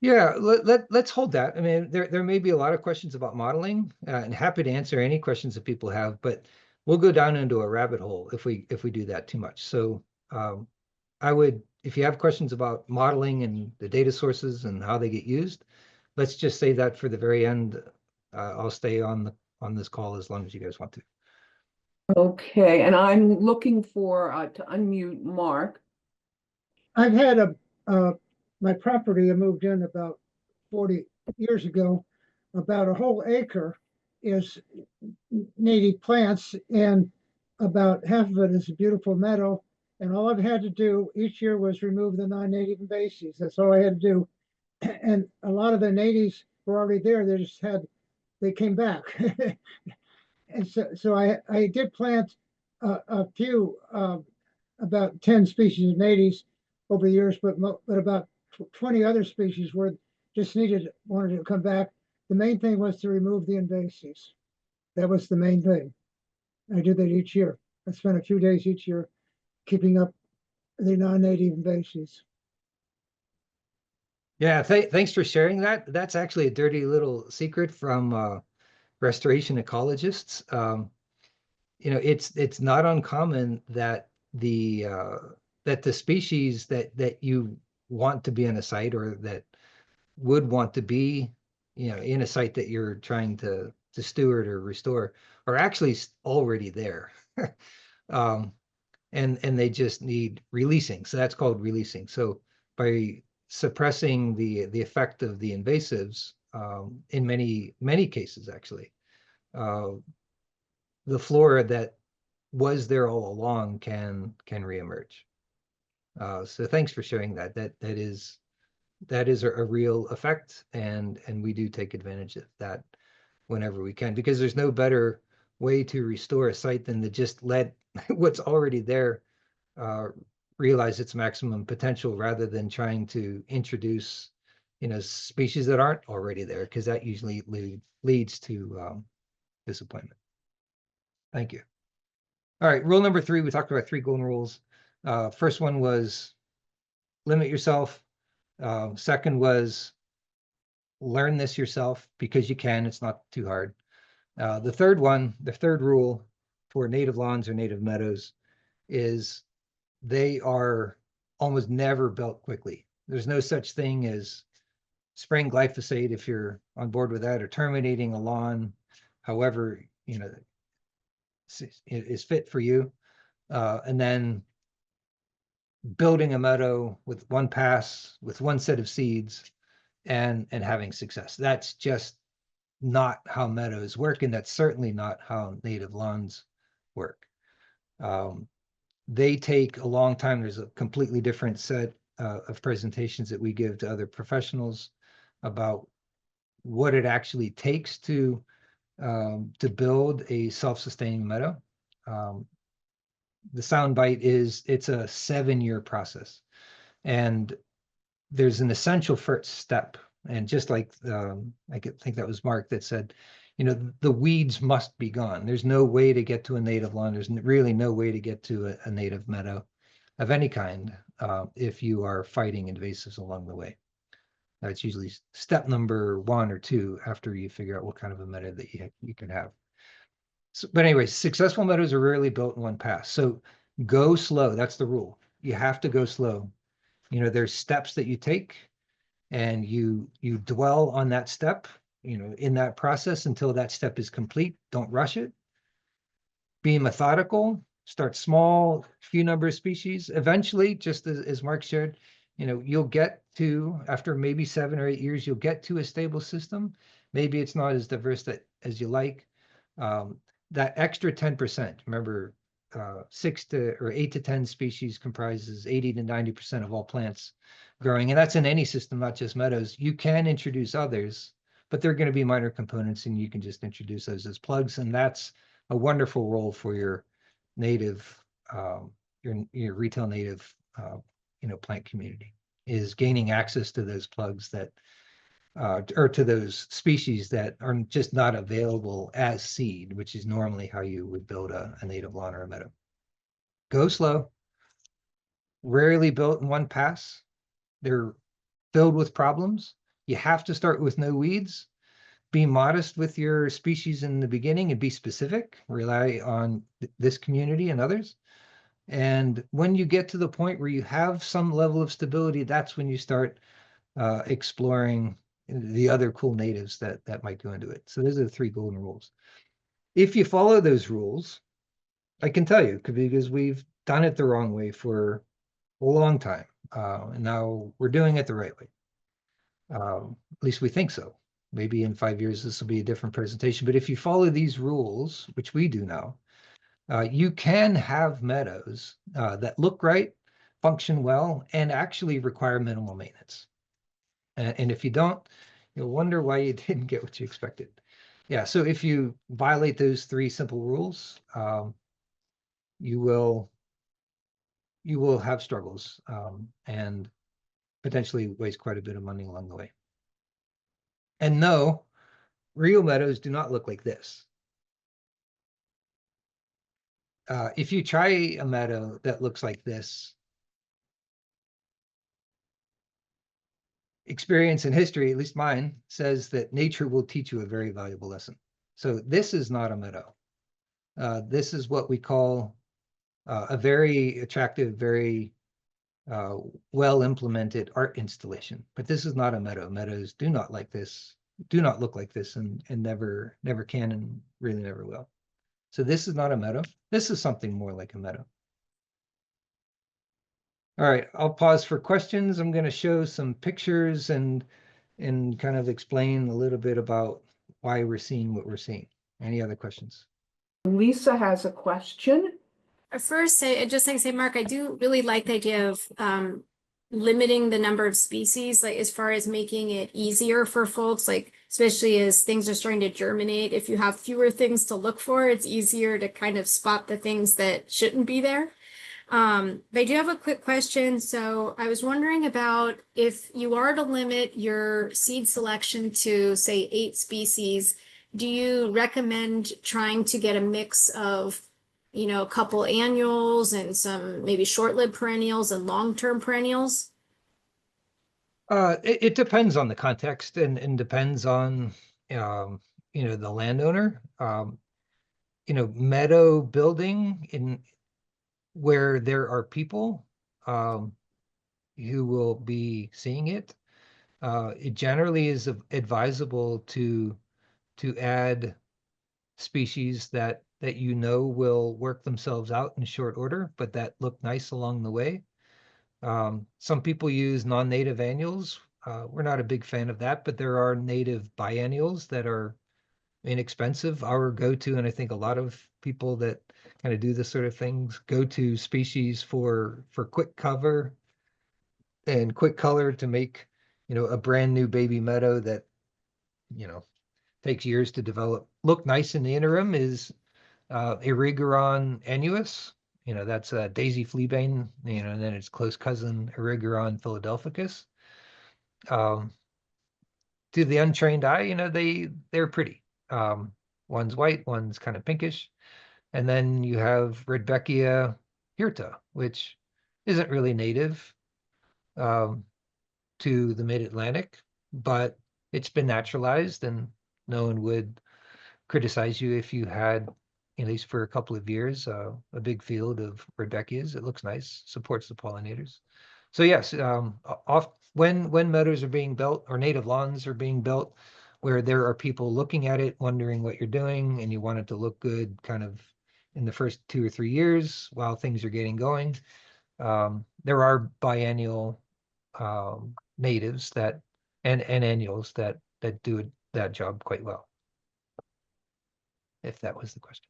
Yeah, let's hold that. I mean, there may be a lot of questions about modeling, and happy to answer any questions that people have, but we'll go down into a rabbit hole if we do that too much. So I would, if you have questions about modeling and the data sources and how they get used, let's just say that for the very end. I'll stay on this call as long as you guys want to. Okay, and I'm looking for to unmute Mark. I've had my property I moved in about 40 years ago. About a whole acre is native plants, and about half of it is a beautiful meadow. And all I've had to do each year was remove the non-native invasives. That's all I had to do. And a lot of the natives were already there. They came back. And so I did plant a few, about 10 species of natives over the years, but about 20 other species were just wanted to come back. The main thing was to remove the invasives. That was the main thing. I do that each year. I spend a few days each year keeping up the non-native invasives. Yeah, thanks for sharing that. That's actually a dirty little secret from restoration ecologists. You know, it's not uncommon that the species that you want to be in a site, or that would want to be, you know, in a site that you're trying to steward or restore, are actually already there. And they just need releasing. So that's called releasing. So by suppressing the effect of the invasives, in many cases actually, the flora that was there all along can reemerge. So thanks for sharing that. That is a real effect, and we do take advantage of that whenever we can, because there's no better way to restore a site than to just let what's already there realize its maximum potential, rather than trying to introduce, you know, species that aren't already there, because that usually leads to disappointment. Thank you. All right, rule number 3, we talked about 3 golden rules. First one was limit yourself. Second was learn this yourself, because you can, it's not too hard. The third rule for native lawns or native meadows is they are almost never built quickly. There's no such thing as spraying glyphosate if you're on board with that, or terminating a lawn, however, is fit for you. And then building a meadow with one pass, with one set of seeds, and having success. That's just not how meadows work, and that's certainly not how native lawns work. They take a long time. There's a completely different set of presentations that we give to other professionals about what it actually takes to build a self-sustaining meadow. The soundbite is it's a 7-year process, and there's an essential first step. And just like I think that was Mark that said, the weeds must be gone. There's no way to get to a native lawn. There's really no way to get to a native meadow of any kind if you are fighting invasives along the way. That's usually step number 1 or 2 after you figure out what kind of a meadow that you can have. So, but anyway, successful meadows are rarely built in one pass. So go slow. That's the rule. You have to go slow. There's steps that you take, and you dwell on that step, in that process until that step is complete. Don't rush it. Be methodical. Start small, few number of species. Eventually, just as Mark shared, you'll get to, after maybe 7 or 8 years, you'll get to a stable system. Maybe it's not as diverse as you like. That extra 10%, remember, 8 to 10 species comprises 80 to 90% of all plants growing, and that's in any system, not just meadows. You can introduce others, but they're going to be minor components, and you can just introduce those as plugs, and that's a wonderful role for your native, your retail native, plant community, is gaining access to those plugs that, or to those species that are just not available as seed, which is normally how you would build a native lawn or a meadow. Go slow. Rarely built in one pass. They're filled with problems. You have to start with no weeds. Be modest with your species in the beginning and be specific. Rely on this community and others. And when you get to the point where you have some level of stability, that's when you start exploring the other cool natives that might go into it. So those are the 3 golden rules. If you follow those rules, I can tell you, because we've done it the wrong way for a long time. And now we're doing it the right way. At least we think so. Maybe in 5 years, this will be a different presentation. But if you follow these rules, which we do now, you can have meadows that look right, function well, and actually require minimal maintenance. And if you don't, you'll wonder why you didn't get what you expected. Yeah, so if you violate those 3 simple rules, you will have struggles and potentially waste quite a bit of money along the way. And no, real meadows do not look like this. If you try a meadow that looks like this, experience and history, at least mine, says that nature will teach you a very valuable lesson. So this is not a meadow. This is what we call a very attractive, very well-implemented art installation. But this is not a meadow. Meadows do not like this, do not look like this, and never can, and really never will. So this is not a meadow. This is something more like a meadow. All right, I'll pause for questions. I'm going to show some pictures and kind of explain a little bit about why we're seeing what we're seeing. Any other questions? Lisa has a question. First, I'd just like to say, Mark, I do really like the idea of limiting the number of species, like as far as making it easier for folks, like especially as things are starting to germinate. If you have fewer things to look for, it's easier to kind of spot the things that shouldn't be there. But I do have a quick question. So I was wondering about if you are to limit your seed selection to, say, 8 species, do you recommend trying to get a mix of, a couple annuals and some maybe short-lived perennials and long-term perennials? It depends on the context and depends on, the landowner. Meadow building where there are people who will be seeing it It generally is advisable to add species that you know will work themselves out in short order, but that look nice along the way. Some people use non-native annuals. We're not a big fan of that, but there are native biennials that are inexpensive. Our go-to, and I think a lot of people that kind of do this sort of things, go-to species for quick cover and quick color to make, a brand new baby meadow that, takes years to develop, look nice in the interim is Erigeron annuus. That's a daisy fleabane, and then its close cousin Erigeron philadelphicus. To the untrained eye, they're pretty. One's white, one's kind of pinkish. And then you have Rudbeckia hirta, which isn't really native to the mid-Atlantic, but it's been naturalized, and no one would criticize you if you had, at least for a couple of years, a big field of Rudbeckias. It looks nice, supports the pollinators. So yes, when meadows are being built or native lawns are being built, where there are people looking at it, wondering what you're doing, and you want it to look good kind of in the first 2 or 3 years while things are getting going, there are biennial natives and annuals that do that job quite well, if that was the question.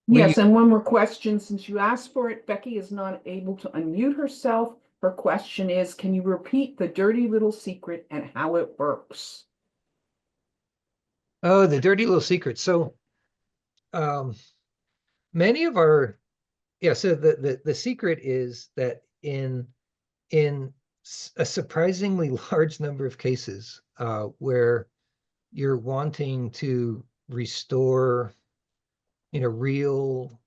Yes, and one more question, since you asked for it. Becky is not able to unmute herself. Her question is, can you repeat the dirty little secret and how it works? Oh, the dirty little secret. So many of our, so the secret is that in a surprisingly large number of cases where you're wanting to restore, real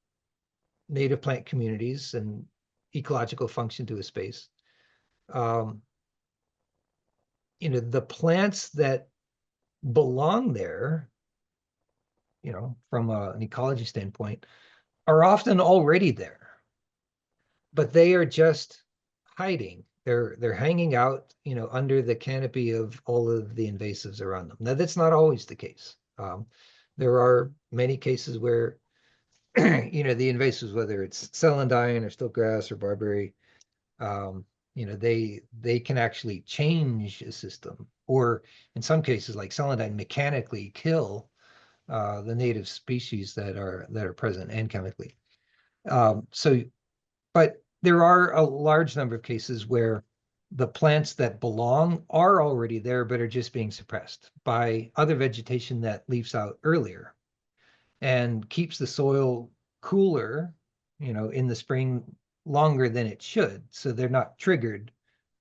native plant communities and ecological function to a space, the plants that belong there, from an ecology standpoint, are often already there, but they are just hiding. They're hanging out, under the canopy of all of the invasives around them. Now, that's not always the case. There are many cases where, the invasives, whether it's celandine or stiltgrass or barberry, they can actually change a system, or in some cases, like celandine, mechanically kill the native species that are present, and chemically. But there are a large number of cases where the plants that belong are already there, but are just being suppressed by other vegetation that leaves out earlier and keeps the soil cooler, in the spring longer than it should. So they're not triggered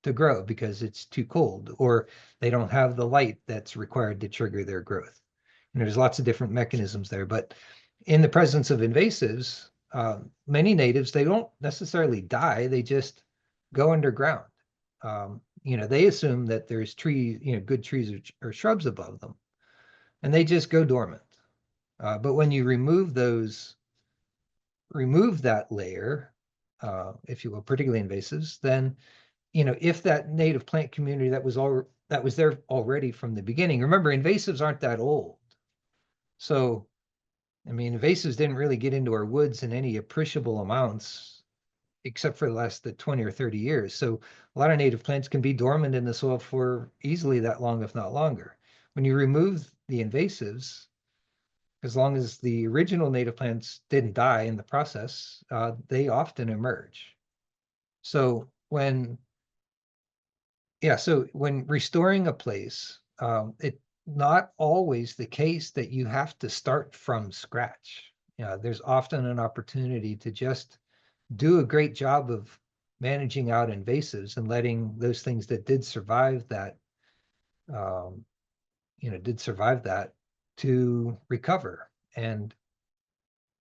to grow because it's too cold, or they don't have the light that's required to trigger their growth. There's lots of different mechanisms there, but in the presence of invasives, many natives, they don't necessarily die, they just go underground. They assume that there's trees, good trees or shrubs above them, and they just go dormant. But when you remove that layer, if you will, particularly invasives, then, if that native plant community that was there already from the beginning, remember, invasives aren't that old. So, invasives didn't really get into our woods in any appreciable amounts, except for the last 20 or 30 years. So a lot of native plants can be dormant in the soil for easily that long, if not longer. When you remove the invasives, as long as the original native plants didn't die in the process, they often emerge. So when restoring a place, it's not always the case that you have to start from scratch. There's often an opportunity to just do a great job of managing out invasives and letting those things that did survive that, to recover. And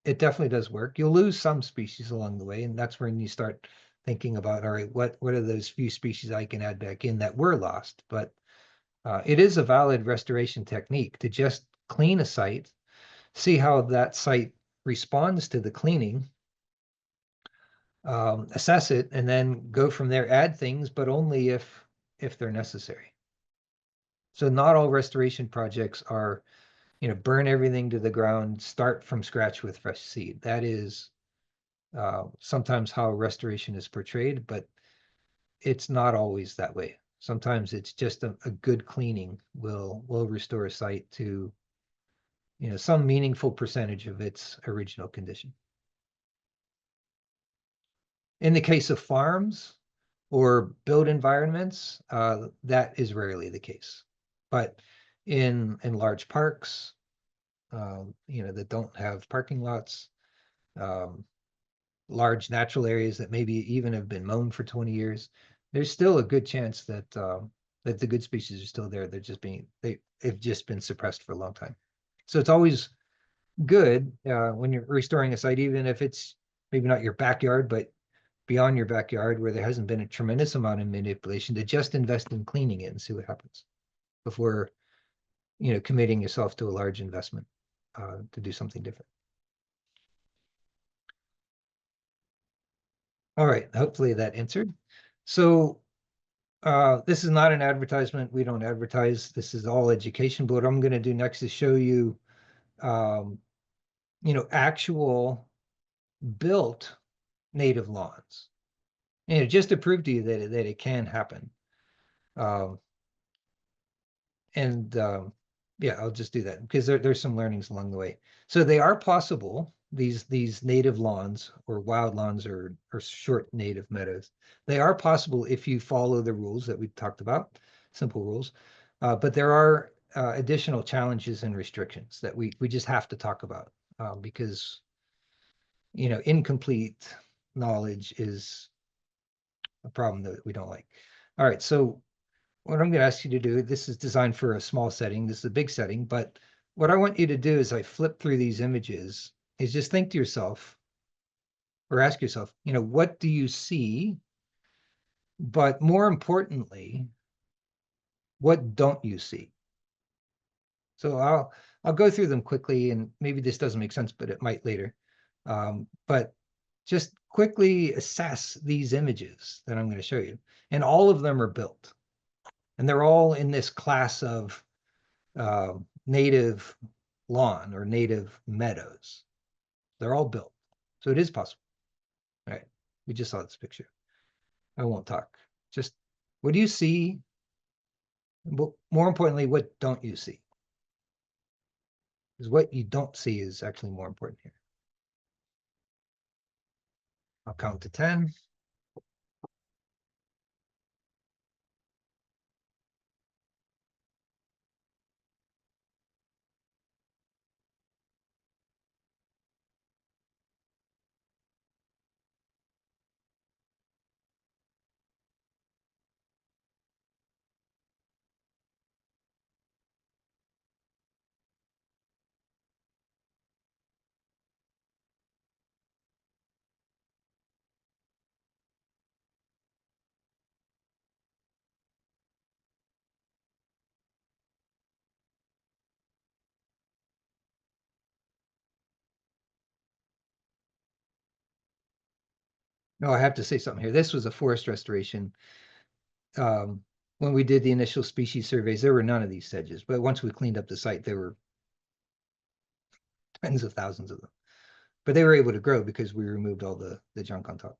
it definitely does work. You'll lose some species along the way, and that's when you start thinking about, all right, what are those few species I can add back in that were lost? But it is a valid restoration technique to just clean a site, see how that site responds to the cleaning, assess it, and then go from there, add things, but only if if they're necessary. So not all restoration projects are, burn everything to the ground, start from scratch with fresh seed. That is sometimes how restoration is portrayed, but it's not always that way. Sometimes it's just a good cleaning will restore a site to, some meaningful percentage of its original condition. In the case of farms or built environments, that is rarely the case. But in large parks, that don't have parking lots, large natural areas that maybe even have been mown for 20 years, there's still a good chance that that the good species are still there. They've just been suppressed for a long time. So it's always good when you're restoring a site, even if it's maybe not your backyard, but beyond your backyard where there hasn't been a tremendous amount of manipulation, to just invest in cleaning it and see what happens before, committing yourself to a large investment to do something different. All right, hopefully that answered. So this is not an advertisement. We don't advertise. This is all education. But what I'm going to do next is show you, actual built native lawns, just to prove to you that it can happen. Yeah, I'll just do that because there's some learnings along the way. So they are possible, these native lawns or wild lawns or short native meadows. They are possible if you follow the rules that we talked about, simple rules. But there are additional challenges and restrictions that we just have to talk about because, incomplete knowledge is a problem that we don't like. All right, so what I'm going to ask you to do, this is designed for a small setting. This is a big setting, but what I want you to do as I flip through these images is just think to yourself or ask yourself, what do you see? But more importantly, what don't you see? So I'll go through them quickly, and maybe this doesn't make sense, but it might later. But just quickly assess these images that I'm going to show you. And all of them are built. And they're all in this class of native lawn or native meadows. They're all built. So it is possible. All right. We just saw this picture. I won't talk. Just what do you see? But more importantly, what don't you see? Because what you don't see is actually more important here. I'll count to 10. No, I have to say something here. This was a forest restoration. When we did the initial species surveys, there were none of these sedges, but once we cleaned up the site, there were tens of thousands of them. But they were able to grow because we removed all the junk on top.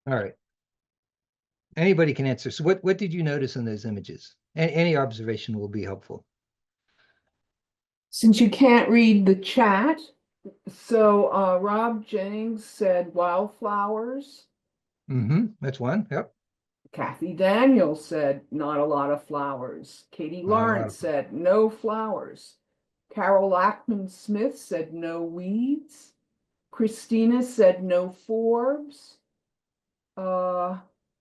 All right. Anybody can answer. So what did you notice in those images? Any observation will be helpful. Since you can't read the chat, so Rob Jennings said wildflowers. That's one. Yep. Kathy Daniels said not a lot of flowers. Katie Not a lot Lawrence of- said no flowers. Carol Lackman Smith said no weeds. Christina said no forbs.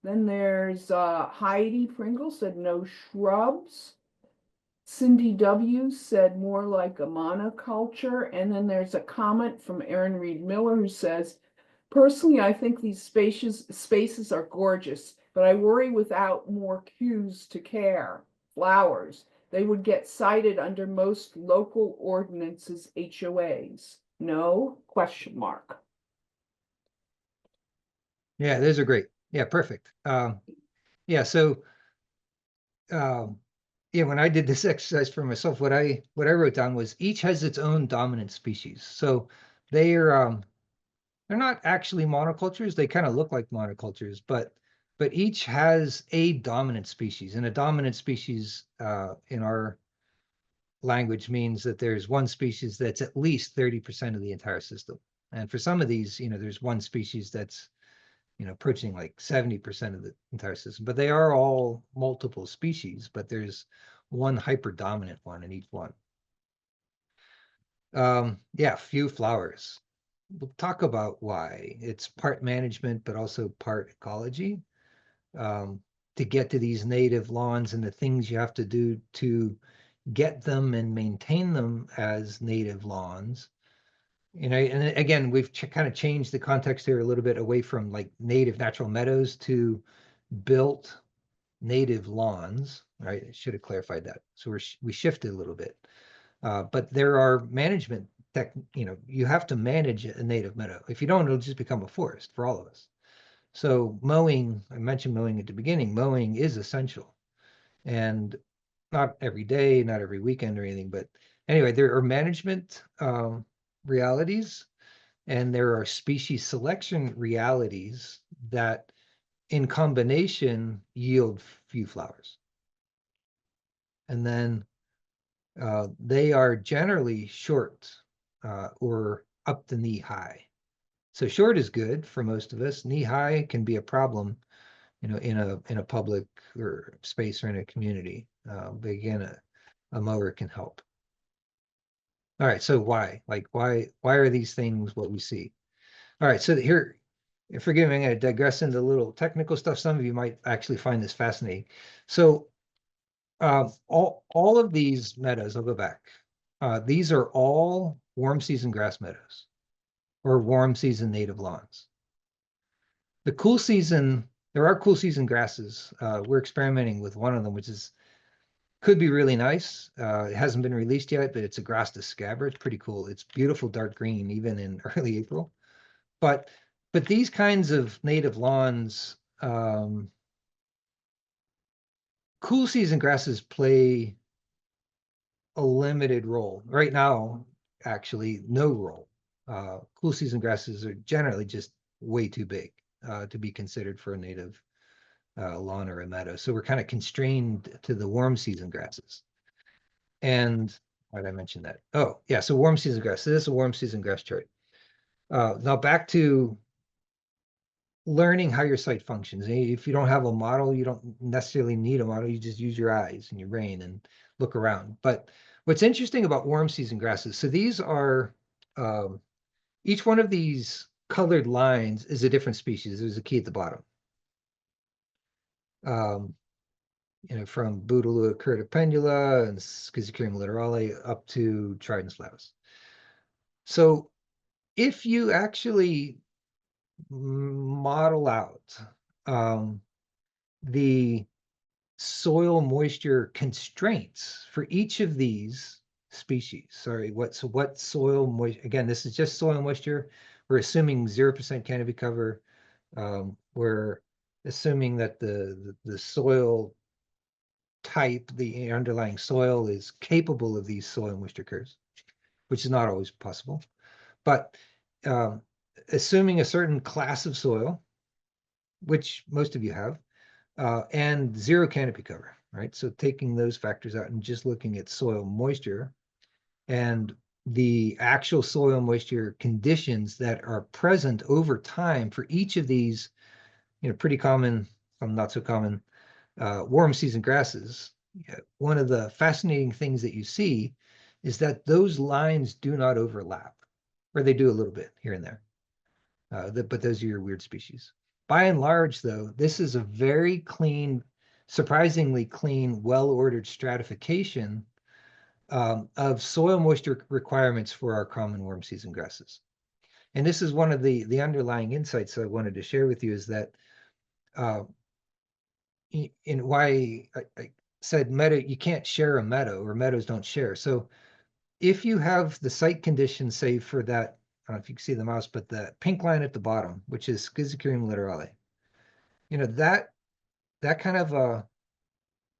Then there's Heidi Pringle said no shrubs. Cindy W said more like a monoculture. And then there's a comment from Erin Reed Miller who says, personally, I think these spaces are gorgeous, but I worry without more cues to care. Flowers, they would get cited under most local ordinances, HOAs. No? Question mark. Yeah, those are great. Yeah, perfect. Yeah, so yeah, when I did this exercise for myself, what I wrote down was each has its own dominant species. So they're not actually monocultures. They kind of look like monocultures, but each has a dominant species, and a dominant species in our language means that there's one species that's at least 30% of the entire system. And for some of these, there's one species that's approaching like 70% of the entire system, but they are all multiple species, but there's one hyper dominant one in each one. Yeah, few flowers. We'll talk about why. It's part management, but also part ecology. To get to these native lawns and the things you have to do to get them and maintain them as native lawns. And again, we've kind of changed the context here a little bit away from like native natural meadows to built native lawns, right? I should have clarified that. So we shifted a little bit. But there are management you have to manage a native meadow. If you don't, it'll just become a forest for all of us. So mowing, I mentioned mowing at the beginning, mowing is essential. And not every day, not every weekend or anything, but anyway, there are management realities, and there are species selection realities that in combination yield few flowers. And then they are generally short or up to knee high. So short is good for most of us. Knee high can be a problem, in a public or space or in a community. But again, a mower can help. All right, so why? Like, why are these things what we see? All right, so here, forgive me, I'm going to digress into a little technical stuff. Some of you might actually find this fascinating. So all of these meadows, I'll go back. These are all warm season grass meadows or warm season native lawns. The cool season, there are cool season grasses. We're experimenting with one of them, which could be really nice. It hasn't been released yet, but it's a Grastus scabra. It's pretty cool. It's beautiful dark green, even in early April. But these kinds of native lawns, cool season grasses play a limited role. Right now, actually, no role. Cool season grasses are generally just way too big to be considered for a native lawn or a meadow. So we're kind of constrained to the warm season grasses. And why did I mention that? Oh, yeah, so warm season grass. So this is a warm season grass chart. Now back to learning how your site functions. If you don't have a model, you don't necessarily need a model. You just use your eyes and your brain and look around. But what's interesting about warm season grasses, so these are, each one of these colored lines is a different species. There's a key at the bottom. From Bouteloua curtipendula and Schizocrenium litorale up to Tridens flavus. So if you actually model out the soil moisture constraints for each of these species, what soil moisture, again, this is just soil moisture. We're assuming 0% canopy cover. We're assuming that the soil type, the underlying soil, is capable of these soil moisture curves, which is not always possible. But assuming a certain class of soil, which most of you have, and zero canopy cover, right? So taking those factors out and just looking at soil moisture and the actual soil moisture conditions that are present over time for each of these, pretty common, some not so common, warm season grasses. One of the fascinating things that you see is that those lines do not overlap, or they do a little bit here and there. But those are your weird species. By and large, though, this is a very clean, surprisingly clean, well-ordered stratification of soil moisture requirements for our common warm season grasses. And this is one of the underlying insights I wanted to share with you, is that in why I said meadow, you can't share a meadow, or meadows don't share. So if you have the site conditions, say for that, I don't know if you can see the mouse, but the pink line at the bottom, which is Schizochyrium litorale, you know, that kind of a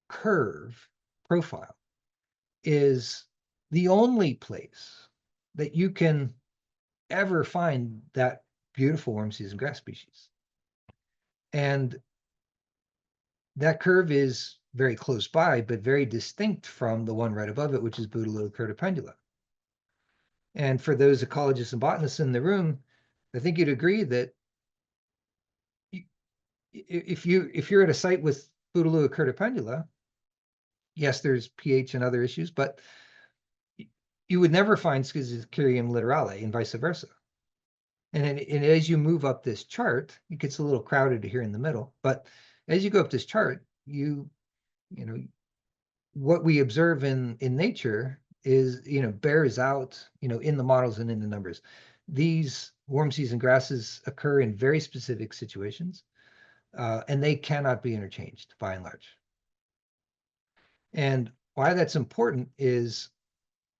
curve profile is the only place that you can ever find that beautiful warm season grass species. And that curve is very close by, but very distinct from the one right above it, which is Bouteloua curtipendula. And for those ecologists and botanists in the room, I think you'd agree that if you're at a site with Bouteloua curtipendula, yes, there's pH and other issues, but you would never find Schizochyrium litorale, and vice versa. And as you move up this chart, it gets a little crowded here in the middle, but as you go up this chart, you know, what we observe in nature is, bears out, in the models and in the numbers. These warm season grasses occur in very specific situations, and they cannot be interchanged by and large. And why that's important is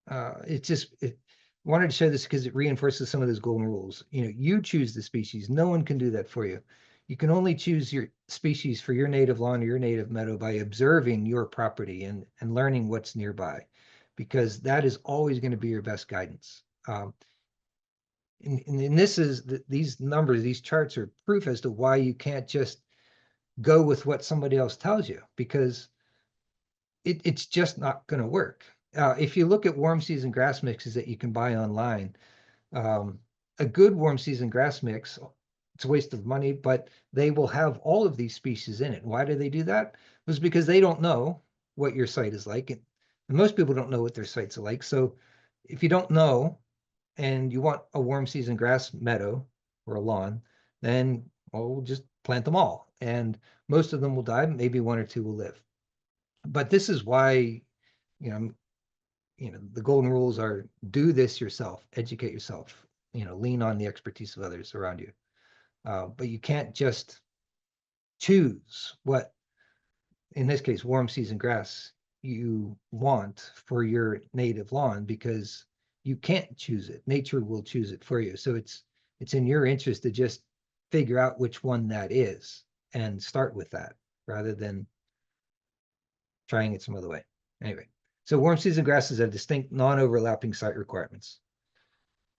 wanted to share this because it reinforces some of those golden rules. You choose the species. No one can do that for you. You can only choose your species for your native lawn or your native meadow by observing your property and learning what's nearby, because that is always going to be your best guidance. And this is these numbers, these charts are proof as to why you can't just go with what somebody else tells you, because it's just not going to work. If you look at warm season grass mixes that you can buy online, a good warm season grass mix, it's a waste of money, but they will have all of these species in it. Why do they do that? It was because they don't know what your site is like. And most people don't know what their sites are like. So if you don't know and you want a warm season grass meadow or a lawn, then we'll just plant them all. And most of them will die, maybe one or two will live. But this is why, the golden rules are: do this yourself, educate yourself, lean on the expertise of others around you. But you can't just choose what, in this case, warm season grass you want for your native lawn, because you can't choose it. Nature will choose it for you. So it's in your interest to just figure out which one that is and start with that, rather than trying it some other way. Anyway, so warm season grasses have distinct non-overlapping site requirements.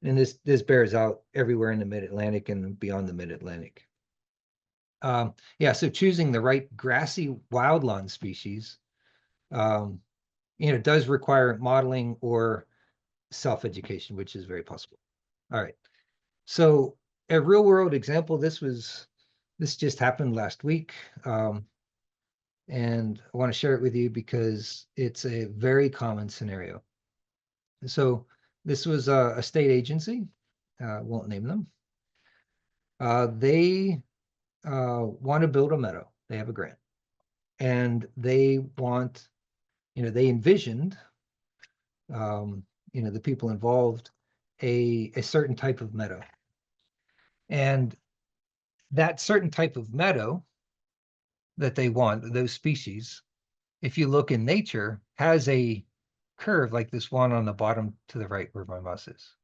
And this bears out everywhere in the mid-Atlantic and beyond the mid-Atlantic. Yeah, so choosing the right grassy wildlawn species, does require modeling or self-education, which is very possible. All right, so a real-world example. This just happened last week, and I want to share it with you because it's a very common scenario. So this was a state agency, won't name them. They want to build a meadow. They have a grant, and they want, they envisioned, the people involved, a certain type of meadow. And that certain type of meadow that they want, those species, if you look in nature, has a curve like this one on the bottom to the right where my mouse is.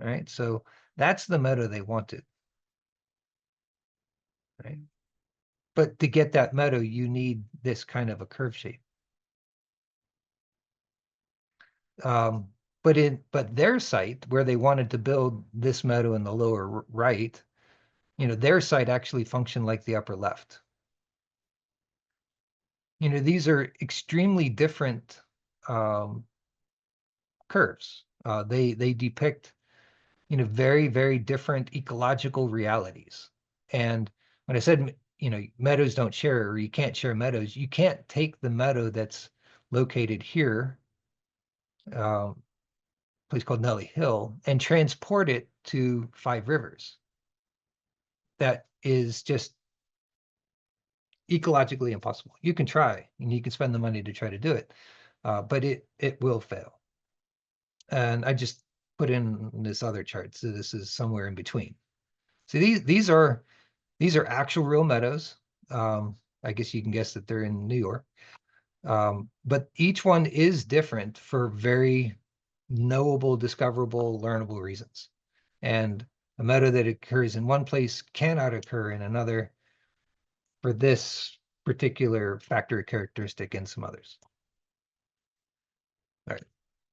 All right, so that's the meadow they wanted. Right? But to get that meadow, you need this kind of a curve shape. But their site where they wanted to build this meadow in the lower right, their site actually functioned like the upper left. These are extremely different curves. They depict, very, very different ecological realities. And when I said, meadows don't share, or you can't share meadows, you can't take the meadow that's located here, place called Nelly Hill, and transport it to Five Rivers. that is just ecologically impossible. You can try, and you can spend the money to try to do it, but it will fail. And I just put in this other chart, so this is somewhere in between. So these are actual real meadows. I guess you can guess that they're in New York. But each one is different for very knowable, discoverable, learnable reasons. And a meadow that occurs in one place cannot occur in another for this particular factor or characteristic and some others. All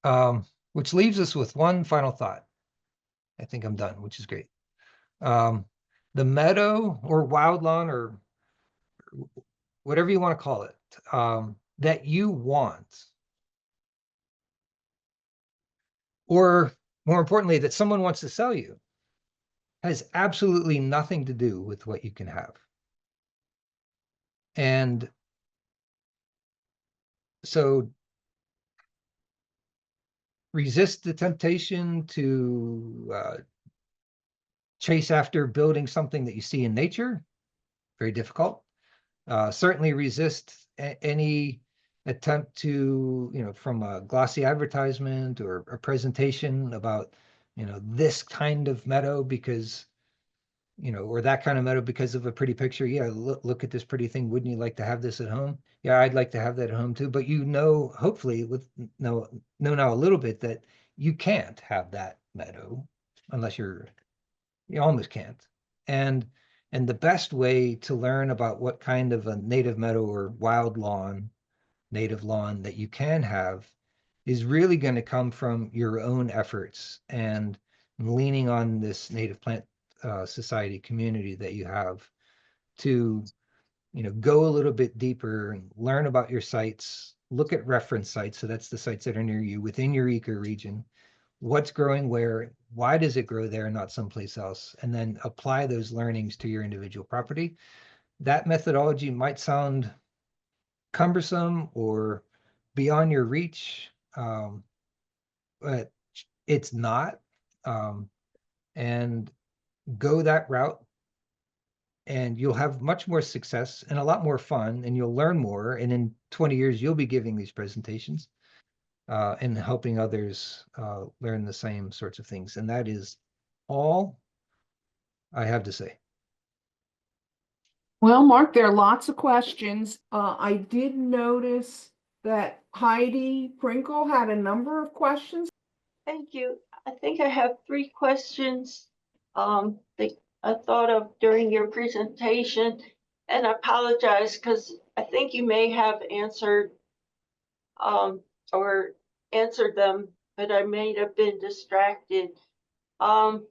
right. Which leaves us with one final thought. I think I'm done, which is great. The meadow or wild lawn or whatever you want to call it, that you want, or more importantly, that someone wants to sell you, has absolutely nothing to do with what you can have. And so resist the temptation to chase after building something that you see in nature. Very difficult. Certainly resist any attempt to, from a glossy advertisement or a presentation about, this kind of meadow because, or that kind of meadow because of a pretty picture. Yeah, look at this pretty thing. Wouldn't you like to have this at home? Yeah, I'd like to have that at home too. But hopefully know now a little bit that you can't have that meadow unless you almost can't. And the best way to learn about what kind of a native meadow or wild lawn, native lawn that you can have is really going to come from your own efforts and leaning on this native plant society community that you have to, go a little bit deeper and learn about your sites, look at reference sites. So that's the sites that are near you within your ecoregion. What's growing where, why does it grow there and not someplace else? And then apply those learnings to your individual property. That methodology might sound cumbersome or beyond your reach, but it's not. And go that route and you'll have much more success and a lot more fun and you'll learn more. And in 20 years, you'll be giving these presentations. And helping others learn the same sorts of things. And that is all I have to say. Well, Mark, there are lots of questions. I did notice that Heidi Prinkle had a number of questions. Thank you. I think I have 3 questions that I thought of during your presentation, and I apologize because I think you may have answered or answered them, but I may have been distracted. Have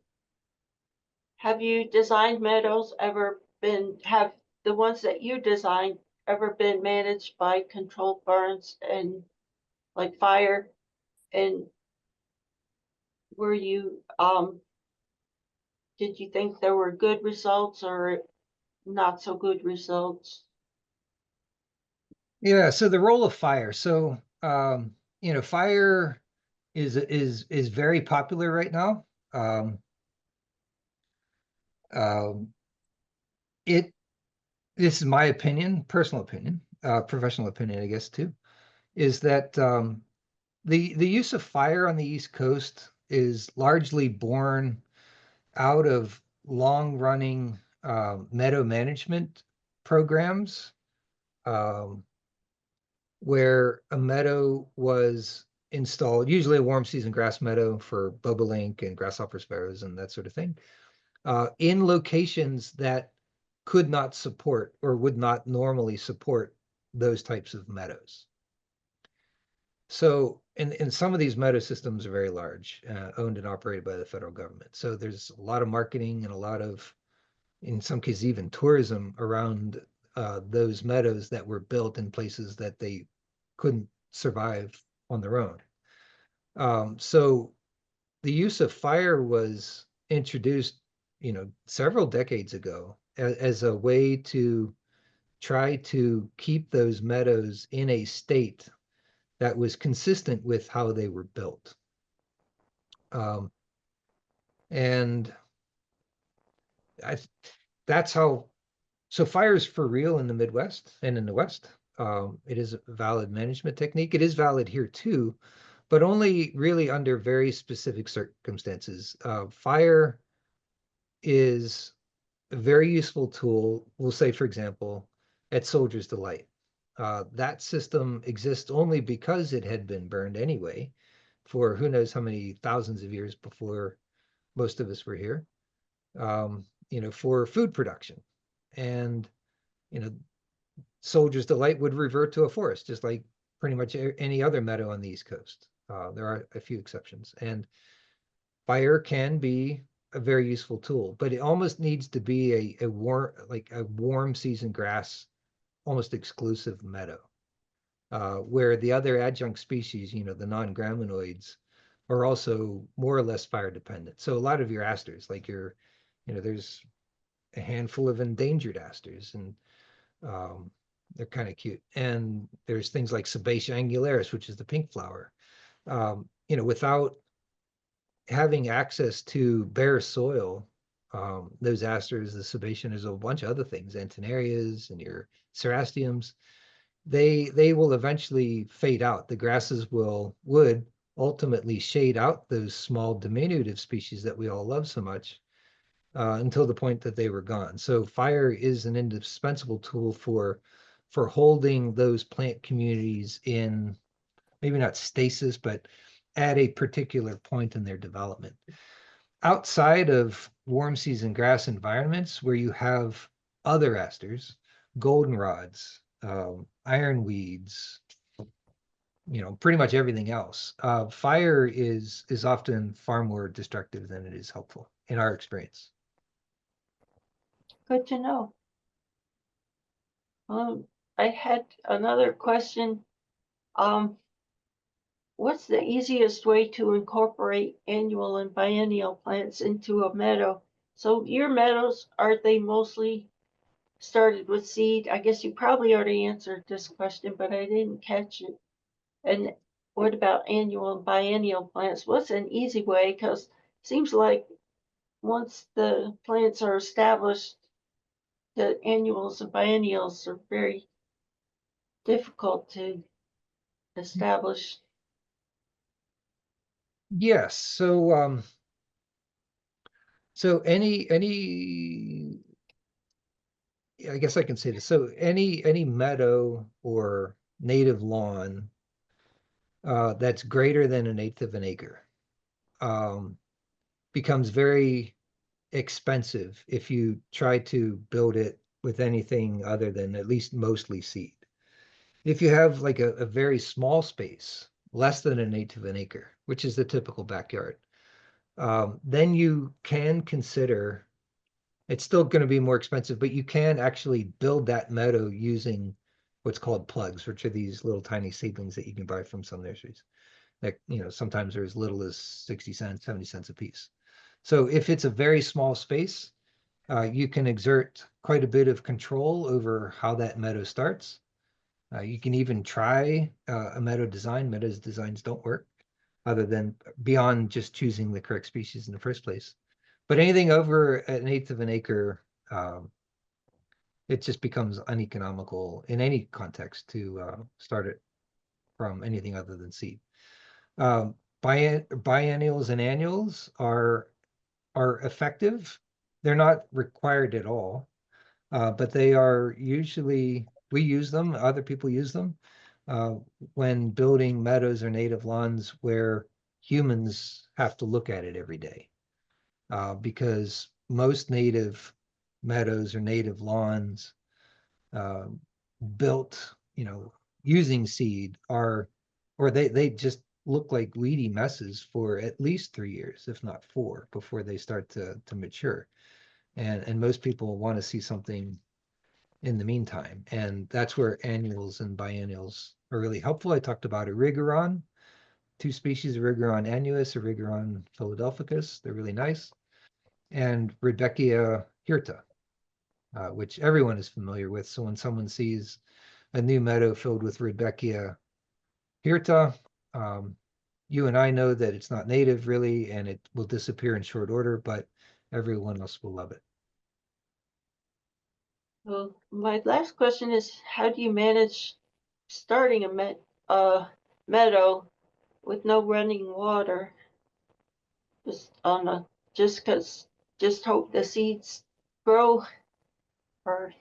you designed meadows have the ones that you designed ever been managed by controlled burns and like fire? And were you did you think there were good results or not so good results? Yeah, so the role of fire. So fire is very popular right now. This is my opinion, personal opinion, professional opinion, I guess too, is that the use of fire on the East Coast is largely born out of long-running meadow management programs where a meadow was installed, usually a warm season grass meadow for bobolink and grasshopper sparrows and that sort of thing, in locations that could not support or would not normally support those types of meadows. So, and some of these meadow systems are very large, owned and operated by the federal government. So there's a lot of marketing and a lot of, in some cases, even tourism around those meadows that were built in places that they couldn't survive on their own. So the use of fire was introduced, several decades ago as a way to try to keep those meadows in a state that was consistent with how they were built. And that's how, so fire is for real in the Midwest and in the West. It is a valid management technique. It is valid here too, but only really under very specific circumstances. Fire is a very useful tool. We'll say, for example, at Soldier's Delight. That system exists only because it had been burned anyway for who knows how many thousands of years before most of us were here, for food production. And, Soldier's Delight would revert to a forest, just like pretty much any other meadow on the East Coast. There are a few exceptions. And fire can be a very useful tool, but it almost needs to be a warm season grass, almost exclusive meadow, where the other adjunct species, the non-graminoids, are also more or less fire dependent. So a lot of your asters, like there's a handful of endangered asters, and they're kind of cute. And there's things like Sebacia angularis, which is the pink flower. Without having access to bare soil, those asters, the Sebacean, there's a bunch of other things, Antenarias and your Cerastiums, they will eventually fade out. The grasses would ultimately shade out those small diminutive species that we all love so much, until the point that they were gone. So fire is an indispensable tool for holding those plant communities in, maybe not stasis, but at a particular point in their development. Outside of warm season grass environments where you have other asters, goldenrods, ironweeds, pretty much everything else, fire is often far more destructive than it is helpful in our experience. Good to know. I had another question. What's the easiest way to incorporate annual and biennial plants into a meadow? So your meadows, are they mostly started with seed? I guess you probably already answered this question, but I didn't catch it. And what about annual and biennial plants? What's an easy way? Because it seems like once the plants are established, the annuals and biennials are very difficult to establish. Yes. So any I guess I can say this. So any meadow or native lawn that's greater than 1/8 of an acre becomes very expensive if you try to build it with anything other than at least mostly seed. If you have like a very small space, less than 1/8 of an acre, which is the typical backyard, then you can consider, it's still going to be more expensive, but you can actually build that meadow using what's called plugs, which are these little tiny seedlings that you can buy from some nurseries. That, sometimes they're as little as 60 cents, 70 cents a piece. So if it's a very small space, you can exert quite a bit of control over how that meadow starts. You can even try a meadow design. Meadows designs don't work other than beyond just choosing the correct species in the first place. But anything over 1/8 of an acre, it just becomes uneconomical in any context to start it from anything other than seed. Biennials and annuals are effective. They're not required at all, but they are usually, we use them, other people use them when building meadows or native lawns where humans have to look at it every day. Because most native meadows or native lawns built, using seed or they just look like weedy messes for at least 3 years, if not 4, before they start to mature. And most people want to see something in the meantime. And that's where annuals and biennials are really helpful. I talked about Erigeron, 2 species, Erigeron annuus, Erigeron philadelphicus. They're really nice. And Rudbeckia hirta, which everyone is familiar with. So when someone sees a new meadow filled with Rudbeckia hirta, you and I know that it's not native really, and it will disappear in short order, but everyone else will love it. Well, my last question is, how do you manage starting a meadow with no running water? Just on a just hope the seeds grow. Or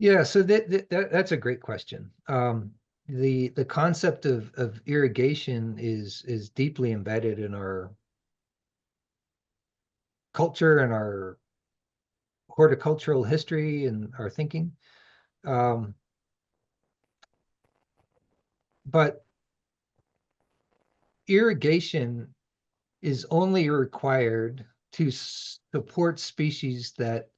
Yeah, so that's a great question. The concept of irrigation is deeply embedded in our culture and our horticultural history and our thinking. But irrigation is only required to support species that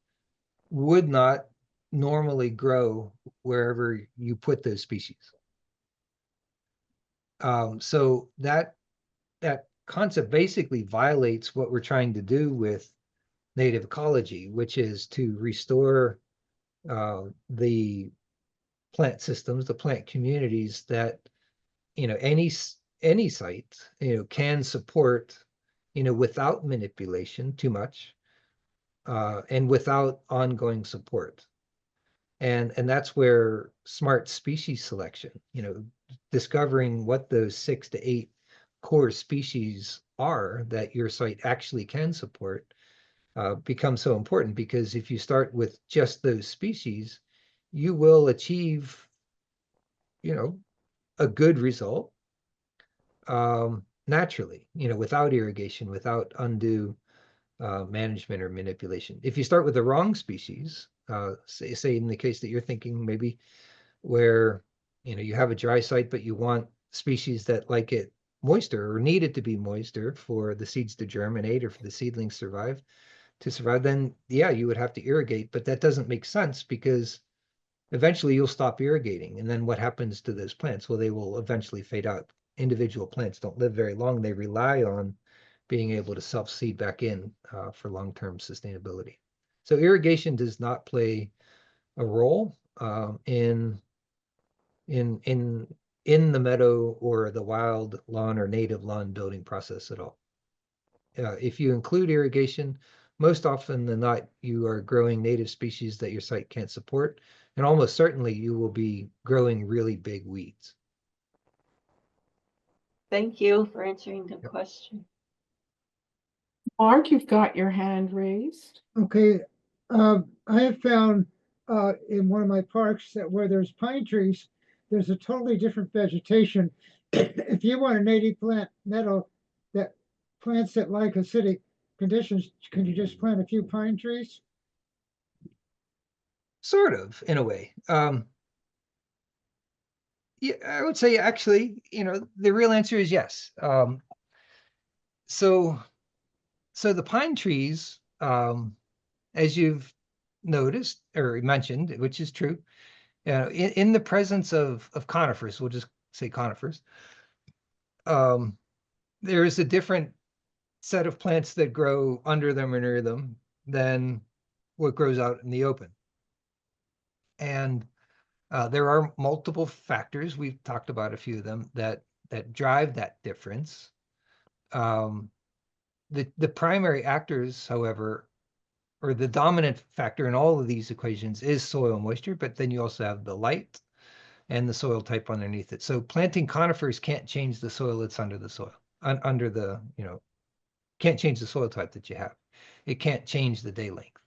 would not normally grow wherever you put those species. So that concept basically violates what we're trying to do with native ecology, which is to restore the plant systems, the plant communities that any site can support without manipulation too much and without ongoing support. And that's where smart species selection, discovering what those 6 to 8 core species are that your site actually can support becomes so important, because if you start with just those species, you will achieve, a good result naturally, without irrigation, without undue management or manipulation. If you start with the wrong species, say in the case that you're thinking, maybe where you have a dry site, but you want species that like it moister or need it to be moister for the seeds to germinate or for the seedlings to survive, then yeah, you would have to irrigate. But that doesn't make sense, because eventually you'll stop irrigating. And then what happens to those plants? Well, they will eventually fade out. Individual plants don't live very long. They rely on being able to self-seed back in for long-term sustainability. So irrigation does not play a role in the meadow or the wild lawn or native lawn building process at all. If you include irrigation, most often than not, you are growing native species that your site can't support, and almost certainly you will be growing really big weeds. thank you for answering the question. Mark, you've got your hand raised. Okay, I have found in one of my parks that where there's pine trees, there's a totally different vegetation. If you want a native plant meadow that plants it like acidic conditions, can you just plant a few pine trees? Sort of, in a way. Yeah, I would say actually, the real answer is yes. So the pine trees, as you've noticed or mentioned, which is true, in the presence of conifers, we'll just say conifers, there is a different set of plants that grow under them or near them than what grows out in the open. And there are multiple factors, we've talked about a few of them, that drive that difference. The primary actors, however, or the dominant factor in all of these equations is soil moisture, but then you also have the light and the soil type underneath it. So planting conifers can't change the soil that's under the soil, under the, can't change the soil type that you have. It can't change the day length.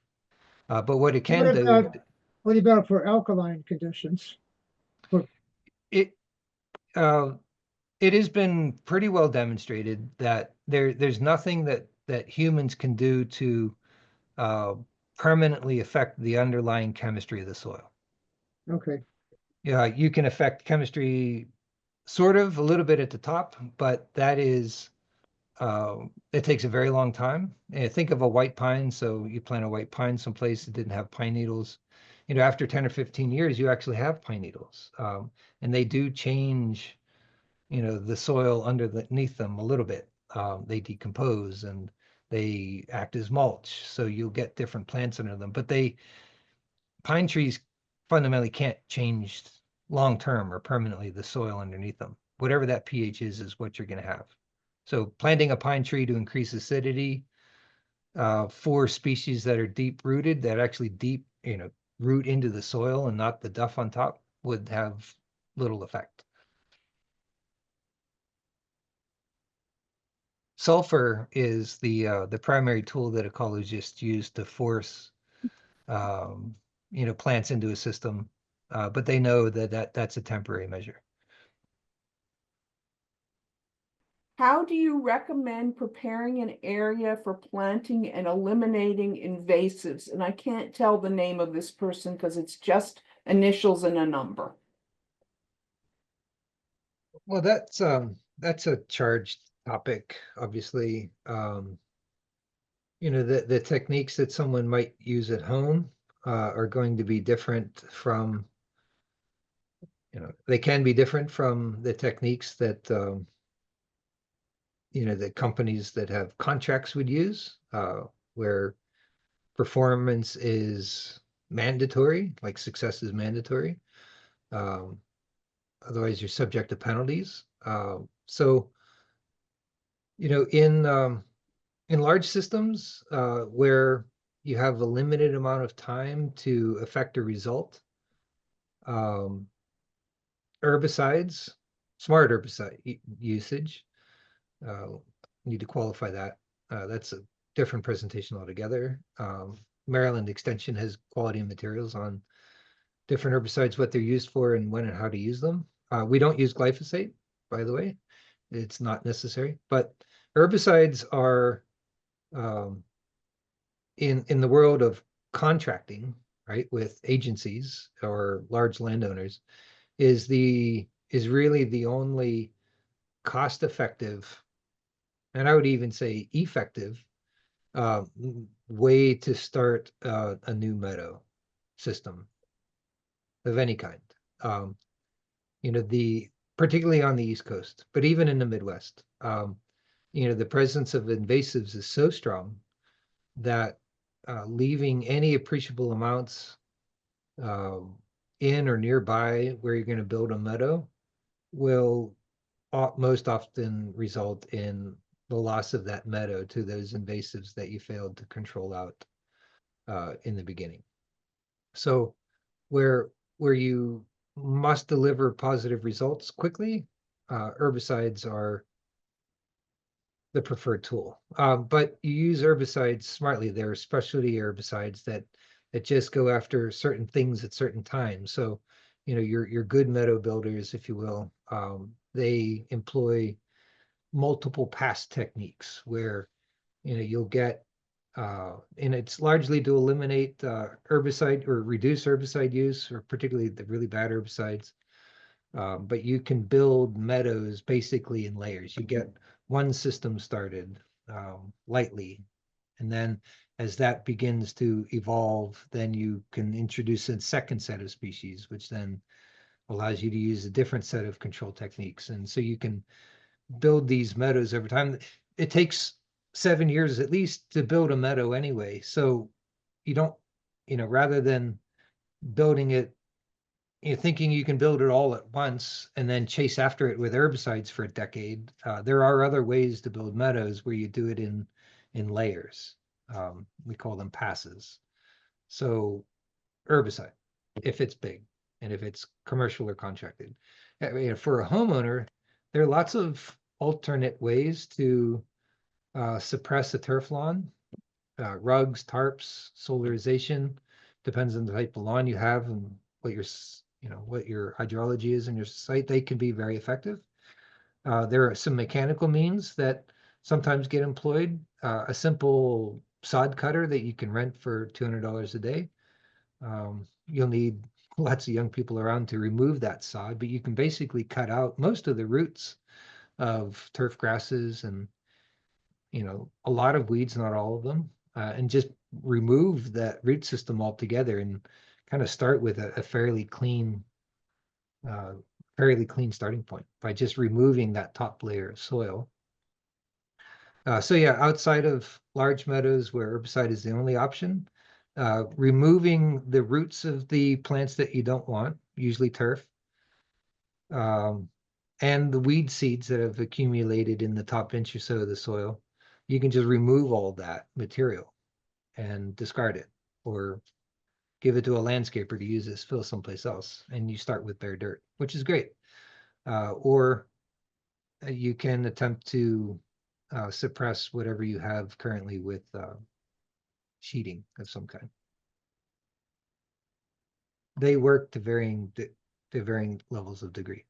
But what it can do, What about for alkaline conditions? it has been pretty well demonstrated that there's nothing that humans can do to permanently affect the underlying chemistry of the soil. Okay. Yeah, you can affect chemistry sort of a little bit at the top, but that is it takes a very long time. And think of a white pine. So you plant a white pine someplace that didn't have pine needles. After 10 or 15 years, you actually have pine needles, and they do change, the soil underneath them a little bit. They decompose and they act as mulch, so you'll get different plants under them. But pine trees fundamentally can't change long-term or permanently the soil underneath them. Whatever that pH is what you're going to have. So planting a pine tree to increase acidity for species that are deep-rooted, that actually deep root into the soil and not the duff on top would have little effect. Sulfur is the primary tool that ecologists use to force plants into a system, but they know that's a temporary measure. How do you recommend preparing an area for planting and eliminating invasives? And I can't tell the name of this person because it's just initials and a number. Well, that's a charged topic, obviously. The techniques that someone might use at home are going to be different from, they can be different from the techniques that the companies that have contracts would use, where performance is mandatory, like success is mandatory. Otherwise, you're subject to penalties. So, in large systems where you have a limited amount of time to affect a result, herbicides, smart herbicide usage, need to qualify that. That's a different presentation altogether. Maryland Extension has quality materials on different herbicides, what they're used for and when and how to use them. We don't use glyphosate, by the way. It's not necessary, but herbicides are in the world of contracting, right, with agencies or large landowners, is really the only cost-effective, and I would even say effective, way to start a new meadow system of any kind. Particularly on the East Coast, but even in the Midwest, the presence of invasives is so strong that leaving any appreciable amounts in or nearby where you're going to build a meadow will most often result in the loss of that meadow to those invasives that you failed to control out in the beginning. So where you must deliver positive results quickly, herbicides are the preferred tool. But you use herbicides smartly. There are specialty herbicides that just go after certain things at certain times. So, your good meadow builders, if you will, they employ multiple pass techniques where, you'll get, and it's largely to eliminate herbicide or reduce herbicide use, or particularly the really bad herbicides. But you can build meadows basically in layers. You get one system started lightly, and then as that begins to evolve, then you can introduce a second set of species, which then allows you to use a different set of control techniques. And so you can build these meadows over time. It takes 7 years at least to build a meadow anyway. So you don't, rather than building it, thinking you can build it all at once and then chase after it with herbicides for a decade, there are other ways to build meadows where you do it in layers. We call them passes. So herbicide, if it's big, and if it's commercial or contracted. For a homeowner, there are lots of alternate ways to suppress a turf lawn. Rugs, tarps, solarization, depends on the type of lawn you have and what your hydrology is in your site. They can be very effective. There are some mechanical means that sometimes get employed. A simple sod cutter that you can rent for $200 a day. You'll need lots of young people around to remove that sod, but you can basically cut out most of the roots of turf grasses and a lot of weeds, not all of them, and just remove that root system altogether and kind of start with a fairly clean starting point by just removing that top layer of soil. So yeah, outside of large meadows where herbicide is the only option, removing the roots of the plants that you don't want, usually turf, and the weed seeds that have accumulated in the top inch or so of the soil, you can just remove all that material and discard it, or give it to a landscaper to use as fill someplace else, and you start with bare dirt, which is great. Or you can attempt to suppress whatever you have currently with sheeting of some kind. They work to varying levels of degree.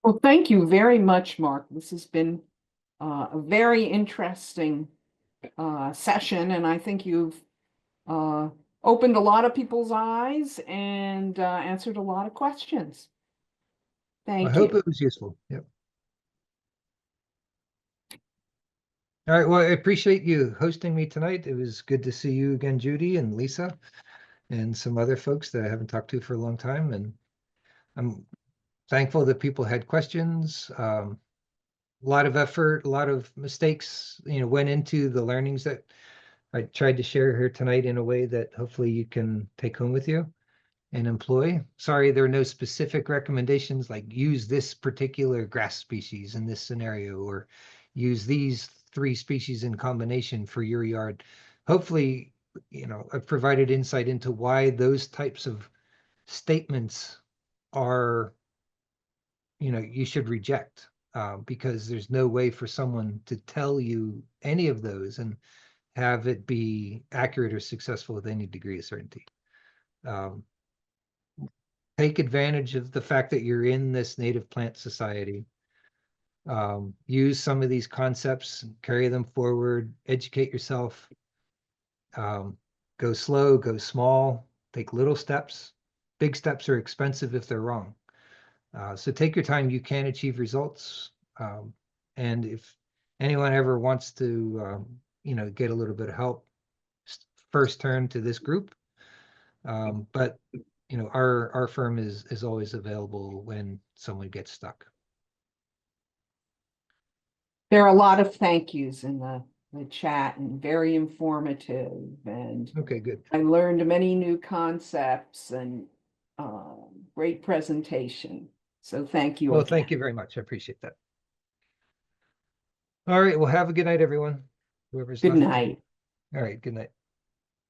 Well, thank you very much, Mark. This has been a very interesting session, and I think you've opened a lot of people's eyes and answered a lot of questions. Thank I hope you. it was useful. Yep. All right. Well, I appreciate you hosting me tonight. It was good to see you again, Judy and Lisa, and some other folks that I haven't talked to for a long time. And I'm thankful that people had questions. A lot of effort, a lot of mistakes, went into the learnings that I tried to share here tonight in a way that hopefully you can take home with you and employ. Sorry, there are no specific recommendations like use this particular grass species in this scenario, or use these 3 species in combination for your yard. Hopefully, I've provided insight into why those types of statements are, you should reject, because there's no way for someone to tell you any of those and have it be accurate or successful with any degree of certainty. Take advantage of the fact that you're in this native plant society. Use some of these concepts, carry them forward, educate yourself. Go slow, go small, take little steps. Big steps are expensive if they're wrong. So take your time, you can achieve results. And if anyone ever wants to, get a little bit of help, first turn to this group. But our firm is always available when someone gets stuck. There are a lot of thank yous in the chat, and very informative, and Okay, good. I learned many new concepts, and great presentation. So thank you Well, again. thank you very much. I appreciate that. All right. Well, have a good night, everyone. Whoever's Good left. night. All right. Good night.